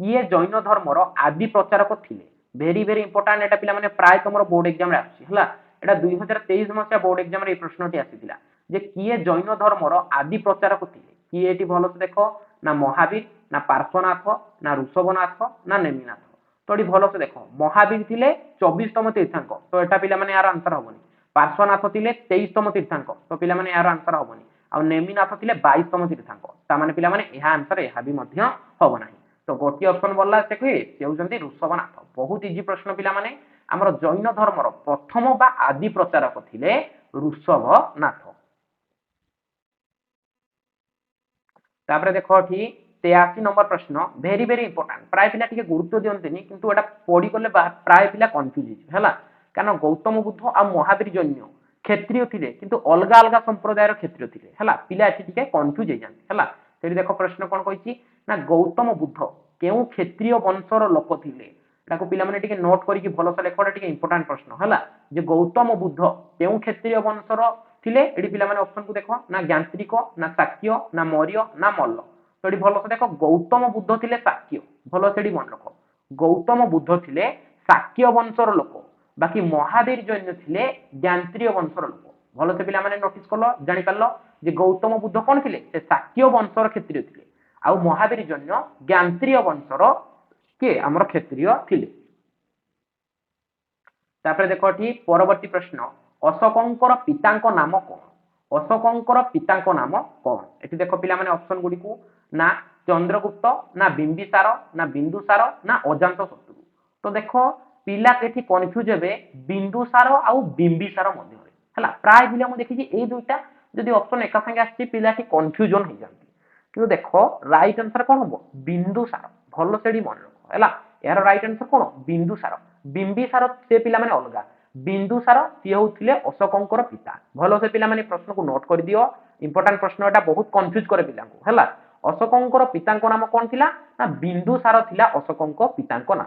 किए जैन धर्मर आदि प्रचारक थिले? वेरी वेरी इंपोर्टेंट, एटा पिला माने प्राय तमर बोर्ड एग्जाम रे आछि हला। एटा 2023 मसिया बोर्ड एग्जाम रे प्रश्नटी आसीथिला जे किए जैन धर्मर आदि प्रचारक थिले? किए एटी भलो से देखो ना महावीर ना पार्श्वनाथ ना ऋषभनाथ ना नेमिनाथ। तो ये भलो से देखो महावीर थिले 24तम तीर्थांक, तो एटा पिला माने यार आंसर होबनी। पार्श्वनाथ थिले 23तम तीर्थांक, तो पिला माने यार आंसर होबनी। आ नेमिनाथ थिले 22तम तीर्थांक, ता माने पिला माने यह आंसर यह भी मध्य होबो नाही। तो गोटी ऑप्शन बोलला से से होजंती ऋषभनाथ। बहुत इजी प्रश्न पिला माने। हमर जैन धर्मर प्रथम बा आदि प्रचारक थिले ऋषभनाथ। तापर देखो एठी 83 नंबर प्रश्न, वेरी वेरी इंपोर्टेंट, प्राय पिला टिके गुरुत्व दियंतिनी किंतु एटा पढी करले प्राय पिला कंफ्यूज हिज हला। कारण गौतम बुद्ध आ महावीर जैन क्षत्रिय थिले किंतु अलगा अलगा संप्रदायर क्षत्रिय थिले हला, पिला एठी टिके कंफ्यूज हे जान हला। सेठी देखो प्रश्न कोन कहिछि ना गौतम बुद्ध केउ क्षत्रिय वंशर लोक थिले? ताको पिला माने टिके नोट करिकि भलो से लेखोडा टिके इंपोर्टेंट प्रश्न हला। जे गौतम बुद्ध केउ क्षत्रिय वंशर थिले? एठी पिला माने ऑप्शन को देखो ना ज्ञांत्रिक ना शाक्य ना मौर्य ना मल्ल। तो ये भलो से देखो गौतम बुद्ध थिले शाक्य, भलो से मन रख गौतम बुद्ध थिले शाक्य वंशर लोक, बाकी महावीर जैन थिले ज्ञांत्रिय वंशर लोक। भलो से पिला माने नोटिस करलो जानि पारलो जे गौतम बुद्ध कोन थिले? से शाक्य वंशर क्षत्रिय थिले, आ महावीर जैन ज्ञांत्रिय वंशर के आमर क्षत्रिय थिले। तापर देखो एठी परवर्ती प्रश्न, अशोकंकर पितांक नाम कोन? अशोकंकर पितांक नाम कोन? एठी देखो पिला माने ऑप्शन गुडी को ना चंद्रगुप्त ना बिंबिसार ना बिंदुसार ना अजातशत्रु। तो देखो पिला केठी कंफ्यूज हेबे बिंदुसार आ बिंबिसार मध्ये हला। प्राय पिला मु देखि ए दुईटा जदि ऑप्शन एका संगे आछि पिला की कंफ्यूजन हो जांती, किंतु देखो राइट आंसर कोन हो? बिंदुसार। भलो सेडी मन रखो हला, यार राइट आंसर कोन? बिंदुसार। बिंबिसार से पिला माने अलगा, बिंदुसार सी होथिले अशोकंकर पिता। भलो से पिला माने प्रश्न को नोट कर दियो, इंपोर्टेंट प्रश्न एटा बहुत कंफ्यूज करे पिला को हला। अशोकंकर पितांक नाम कोन थिला? ना बिंदुसार थिला अशोकंक पितांक नाम।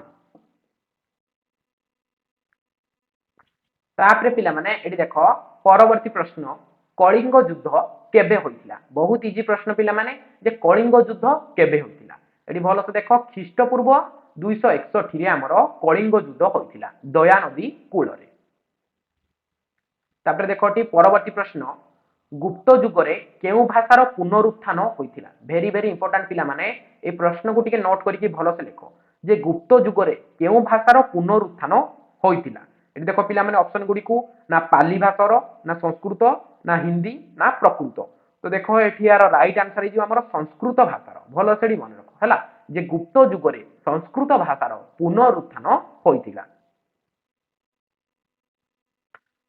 तापरे पिला माने एटी देखो परवर्ती प्रश्न, कलिंग युद्ध केबे होइतिला? बहुत इजी प्रश्न पिला माने जे कलिंग युद्ध केबे होइतिला? एटी भलो से देखो ख्रीष्टपूर्व 261 रे हमर कलिंग युद्ध होइतिला दया नदी कूल रे। तापर देखो एटी परवर्ती प्रश्न, गुप्त युग रे केउ भाषार पुनरुत्थान होइतिला? वेरी वेरी इंपोर्टेंट पिला माने ए प्रश्न को टिके नोट करिकि भलो से लिखो जे गुप्त युग रे केउ भाषार पुनरुत्थान होइतिला? एटी देखो पिला माने ऑप्शन गुडी को ना पाली भाषार ना संस्कृत ना हिंदी ना प्रकृत। तो देखो एठी यार राइट आंसर हे जो हमर संस्कृत भाषार। भलो सेडी मन रखो हला जे गुप्त युग रे संस्कृत भाषार पुनरुत्थान होइतिला।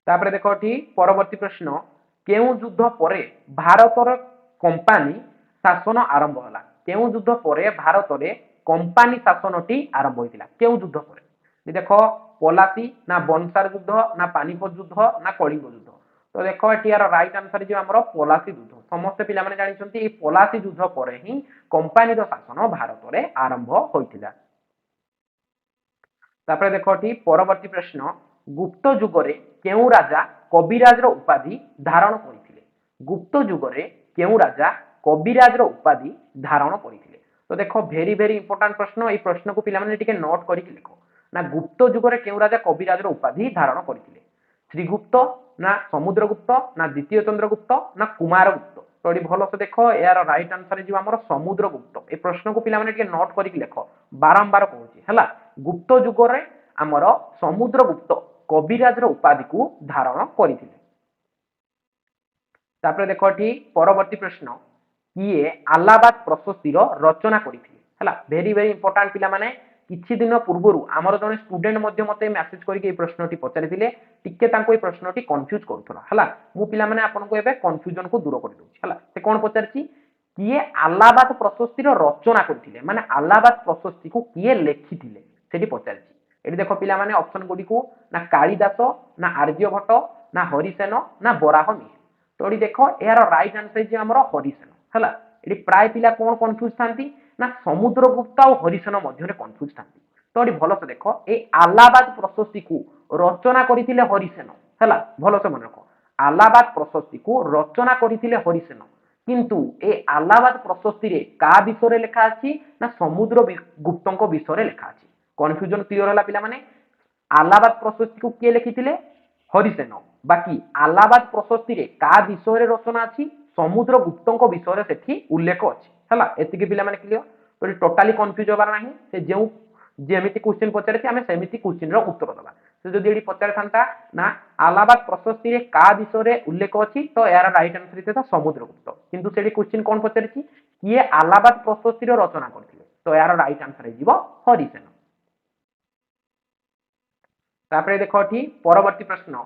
तापर देखो एठी परवर्ती प्रश्न, केउ युद्ध परे भारतर कंपानी शासन आरंभ होला? केउ युद्ध परे भारत रे कंपानी शासनटी आरंभ होइतिला? केउ युद्ध परे? देखो पलासी ना बंसार युद्ध ना पानीपत युद्ध ना कलिंग युद्ध। तो देखो एठी यार राइट आंसर जे हमरो पलासी युद्ध। समस्त पिला माने जानि छथि ए पलासी युद्ध परे ही कंपानी रो शासन भारत रे आरंभ होइतिला। तापर देखो एठी परवर्ती प्रश्न, गुप्त जुगरे केउ राजा कविराजर उपाधि धारण करथिले गुप्त जुगरे केउ राजा कविराजर उपाधि धारण करथिले तो देखो भेरी भेरी इंपोर्टेंट प्रश्न ए प्रश्न को पिला माने टिके नोट करिक लिखो ना गुप्त जुगरे केउ राजा कविराजर उपाधि धारण करथिले श्रीगुप्त ना समुद्रगुप्त ना द्वितीय चंद्रगुप्त ना कुमारगुप्त तो ये भल से देख यार राइट आंसर जो आम समुद्रगुप्त ए प्रश्न को पिला माने नोट करके लिख बारंबार कहूँ गुप्त जुगरे आमर समुद्रगुप्त कविराजर उपाधि को धारण करथिले तापर देख एठी परवर्ती प्रश्न किए आलाहाबाद प्रशस्तिर रचना करथिले हला वेरी वेरी इंपोर्टेंट पिला माने किछि दिन पूर्वरु आमर जने स्टूडेंट मध्ये मते मेसेज करके ए प्रश्नटी पचारिथिले टिके तांको ए प्रश्नटी कंफ्यूज करथला हला मु पिला माने आपनको एबे कंफ्यूजन को दूर कर दोछि हला से कोन पचारछि किए आलाहाबाद प्रशस्तिर रचना करथिले माने आलाहाबाद प्रशस्ति को किए लेखिथिले सेठी पचारछि एठी देखो पिला माने ऑप्शन गुडी को ना कालिदास ना आर्यभट्ट ना हरिसेन ना बराह मिहिर तो ये देखो यार राइट आंसर जे हमर हरिसेन हला एठी प्राय पिला कोन कंफ्यूज थांती ना समुद्रगुप्त और हरिसेन मध्य कंफ्यूज थांती तो ये भल से देखो ए आलाहाबाद प्रशस्ति को रचना करथिले हरिसेन हला भल से मन रखो आलाहाबाद प्रशस्ति को रचना करथिले हरिसेन किंतु ए आलाहाबाद प्रशस्ति रे का विषय रे लिखा अछि ना समुद्रगुप्तଙ୍କ विषय रे लिखा अछि कंफ्यूजन क्लियर होला पिला माने आलाहाबाद प्रशस्ति को किए लिखिथिले हरिसेन बाकी आलाहाबाद प्रशस्ति रे का विषय रे रचना अछि समुद्रगुप्तଙ୍କ विषय रे सेठी उल्लेख अछि हला एतिके पिला माने क्लियर तो टोटली कंफ्यूज होबार नाही से जेउ जेमिति क्वेश्चन पचारे आमे सेमिति क्वेश्चन रो उत्तर दबा से जदि एडी पचारे थांता ना आलाहाबाद प्रशस्ति रे का विषय रे उल्लेख अछि तो यार राइट आंसर इते समुद्रगुप्त किंतु सेडी क्वेश्चन कोन पचारेछि किए आलाहाबाद प्रशस्ति रो रचना करथिले तो यार राइट आंसर हे जीवो हरिसेन तापरे देखो एठी परवर्ती प्रश्न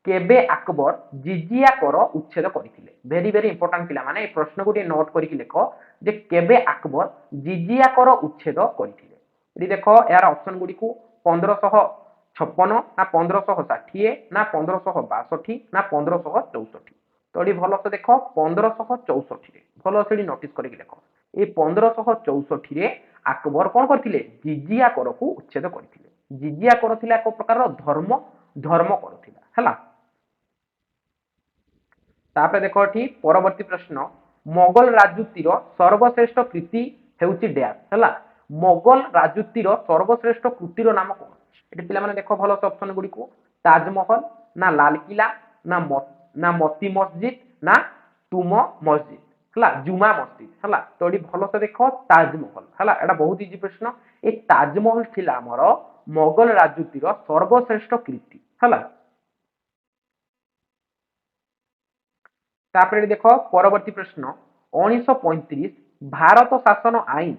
केबे अकबर जिजिया कर उच्छेद करथिले वेरी वेरी इंपोर्टेंट पिला माने ए प्रश्न को नोट करके लिखो जे केबे अकबर जिजिया कर उच्छेद करथिले एठी देखो यार ऑप्शन गुडी को 1556 ना 1560 ना 1562 ना 1564 तो ये भल से देखो 1564 रे भल से नोटिस करके लिखो ए 1564 रे अकबर कोन करथिले जिजिया कर को उच्छेद करथिले जिजिया कर थिला एक प्रकार धर्म करथिला हला तापर देखो एठी परवर्ती प्रश्न मोगल राजनीतिर सर्वश्रेष्ठ कृति हेउची डैश हला मोगल राजनीतिर सर्वश्रेष्ठ कृतिर नाम कोन एठी पिला माने देखो भलो ऑप्शन गुडी को ताजमहल ना लाल किला ना मोती मस्जिद ना तुम मस्जिद हला जुमा मस्जिद हला तो एठी भलो से देखो ताजमहल हला एटा बहुत इजी प्रश्न ए ताजमहल थिला हमर मोगल राजनीतिर सर्वश्रेष्ठ कृति हला तापर देखो परवर्ती प्रश्न 1935 भारत शासन आईन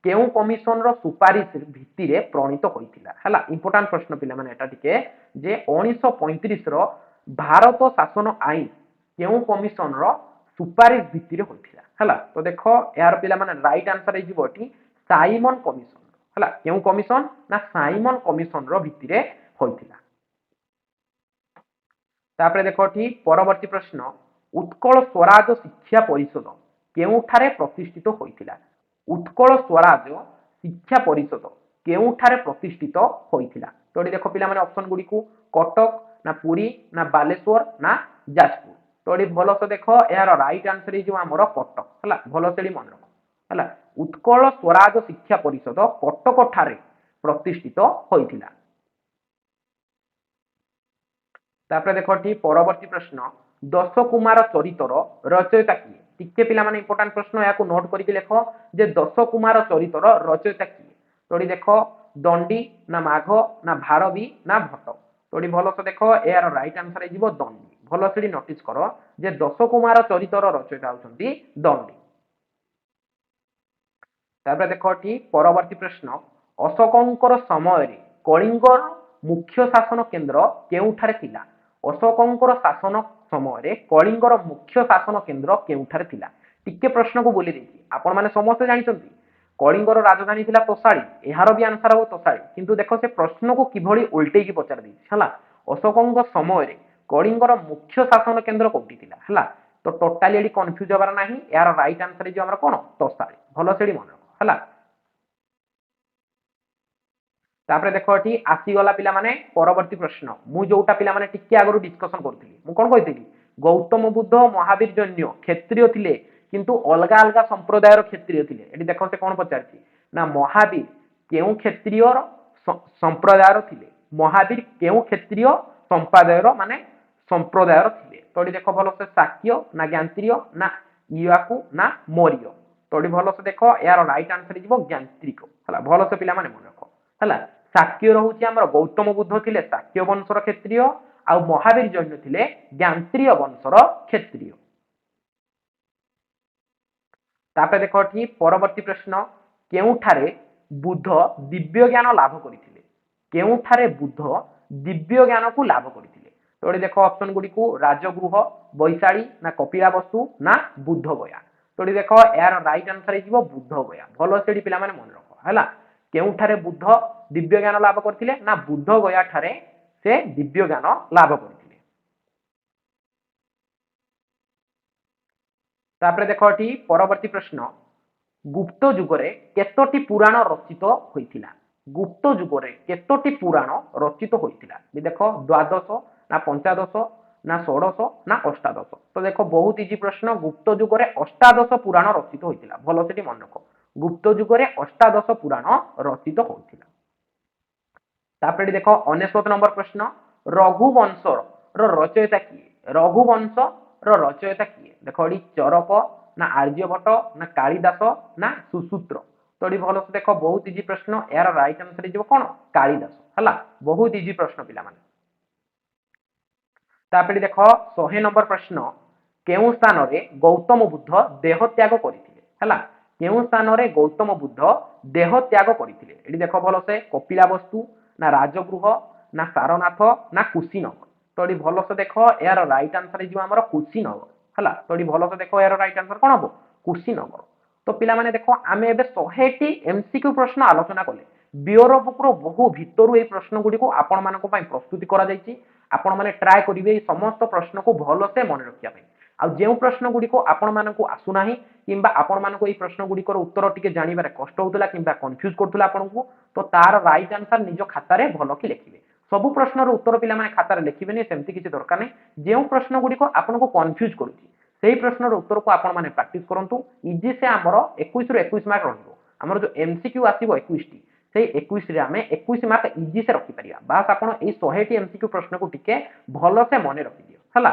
केउ कमिशन रो सुपारिश भित्ति रे प्रणीत होइतिला हला इंपोर्टेंट प्रश्न पिला माने एटा टिके जे 1935 रो भारत शासन आईन केउ कमिशन रो सुपारिश भित्ति रे होइतिला हला तो देखो यार पिला माने राइट आंसर हे जिवोटी साइमन कमिशन हला केउ कमिशन ना साइमन कमिशन रो भित्ति रे होइतिला तापर देखो एठी परवर्ती प्रश्न उत्कल स्वराज शिक्षा परिषद केउठारे प्रतिष्ठित होइतिला उत्कल स्वराज शिक्षा परिषद केउठारे प्रतिष्ठित होइतिला तो ये देखो पिला माने ऑप्शन गुडी को कटक ना पुरी ना बालेश्वर ना जाजपुर तो ये भलो से देखो यार राइट आंसर हे जो हमर कटक हला भलो से मन रखो हला उत्कल स्वराज शिक्षा परिषद कटक ठारे प्रतिष्ठित होइतिला तापर देखो ठी परवर्ती प्रश्न दश कुमार चरितर रचयिता किए टिके पिला माने इंपोर्टेंट प्रश्न या को नोट करके लिखो जे दश कुमार चरितर रचयिता किए तो देखो दंडी ना माघ ना भारवी ना भट्ट तो भल से देखो यार राइट आंसर हे जीवो दंडी भल से नोटिस करो जे दश कुमार चरितर रचयिता होचंती दंडी तापर देखो ठी परवर्ती प्रश्न अशोकंकर समय रे कलिंगर मुख्य शासन केंद्र केउठारे थिला अशोकंकर शासन समय रे कलिंगर मुख्य शासन केंद्र केउठारे थिला टिके प्रश्न को बोली देछि आपण माने समस्त जानिछंती कलिंगर राजधानी थिला तोसाळी एहार भी आंसर हो तोसाळी किंतु देखो से प्रश्न को किभଳି उल्टे की पचार देछि हला अशोकंकर समय रे कलिंगर मुख्य शासन केंद्र कोठी थिला हला तो टोटली एडी कंफ्यूज होबार नाही यार राइट आंसर जे हमरा कोन तोसाळी भलो सेडी मन हला तापर देखो एठी आसीगला पिला माने परवर्ती प्रश्न मु जोटा पिला माने टिके आगरु डिस्कशन करथिली मु कोन कहिथिली गौतम बुद्ध महावीर जन्य क्षत्रिय थिले किंतु अलगा अलगा संप्रदायर क्षत्रिय थिले एठी देखो से कोन पचारछि ना महावीर केउ क्षत्रिय संप्रदायर थिले महावीर केउ क्षत्रिय संप्रदायर माने संप्रदायर थिले तो एठी देखो भलो से शाक्य ना ज्ञानत्रिय ना इयाकु ना मौर्य तो एठी भलो से देखो यार राइट आंसर हिजबो ज्ञानत्रिक हला भलो से पिला माने मन रखो हला शाक्य रहउछि हमर गौतम बुद्ध थिले शाक्य वंशर क्षत्रिय आ महावीर जन्य थिले ज्ञानत्रिय वंशर क्षत्रिय तापर देखो एठी परवर्ती प्रश्न केउठारे बुद्ध दिव्य ज्ञान लाभ करिथिले केउठारे बुद्ध दिव्य ज्ञान को लाभ करिथिले तो एठी देखो ऑप्शन गुडी को राजगृह बैशाली ना कपिलावस्तु ना बुद्ध गया तो एठी देखो यार राइट आंसर हिजबो बुद्ध गया भलो सेडी पिला माने मन रखो हला केउठारे बुद्ध दिव्य ज्ञान लाभ करथिले ना बुद्ध गया ठारे से दिव्य ज्ञान लाभ करथिले तापर देखो एठी परवर्ती प्रश्न गुप्त जुगरे केतोटी पुराण रचित होइथिला गुप्त जुगरे केतोटी पुराण रचित होइथिला बे देखो द्वादश ना पंचादश ना षोडश ना अष्टादश तो देखो बहुत इजी प्रश्न गुप्त जुगरे अष्टादश पुराण रचित होइथिला भलो सेठी मन रखो गुप्त जुगरे अष्टादश पुराण रचित होइथिला तापर देखो 99 नंबर प्रश्न रघुवंश रचयिता किए रघुवंश रचयिता किए देखो एडी चरक ना आर्यभट्ट ना कालिदास ना सुसूत्र तो एडी भलो से देखो बहुत इजी प्रश्न यार राइट आंसर हिजबो कोन कालिदास हला बहुत इजी प्रश्न पिला माने तापर देखो 100 नंबर प्रश्न केउ स्थान रे गौतम बुद्ध देह त्याग करिथिले हला केउ स्थान रे गौतम बुद्ध देह त्याग करिथिले एडी देखो भलो से कपिलावस्तु ना राजगृह ना सारनाथ ना कुशीनगर तो एडी भलो से देखो यार राइट आंसर हिजबो हमर कुशीनगर हला तो एडी भलो से देखो यार राइट आंसर कोन हबो कुशीनगर तो पिला माने देखो आमे एबे 100 टी एमसीक्यू प्रश्न आलोचना कले बियर बुक रो बहु भितरु ए प्रश्न गुडी को आपण मानको पई प्रस्तुति करा जायछि आपण माने ट्राई करिवे ए समस्त प्रश्न को भलो से मन रखिया पई आ जेउ प्रश्न गुडी को आपण मानको आसु नाही किंबा आपण मानको ए प्रश्न गुडी को उत्तर टिके जानिबारे कष्ट होतला किंबा कंफ्यूज करथुला आपण को तो तार राइट आंसर निजो खाता रे भलो कि लिखिबे सबु प्रश्न रो उत्तर पिला माने खाता रे लिखिबेनी सेमति किछि दरकार नै जेउ प्रश्न गुडी को आपण को कंफ्यूज करूछि सेही प्रश्न रो उत्तर को आपण माने प्रैक्टिस करंतु इजी से हमरो 21 रो 21 मार्क रहइबो हमरो जो एमसीक्यू आसीबो 21 टी से 21 रे हमें 21 मार्क इजी से रखि परिया बस आपण ए 100 टी एमसीक्यू प्रश्न को टिके भलो से मने रखि दियो हला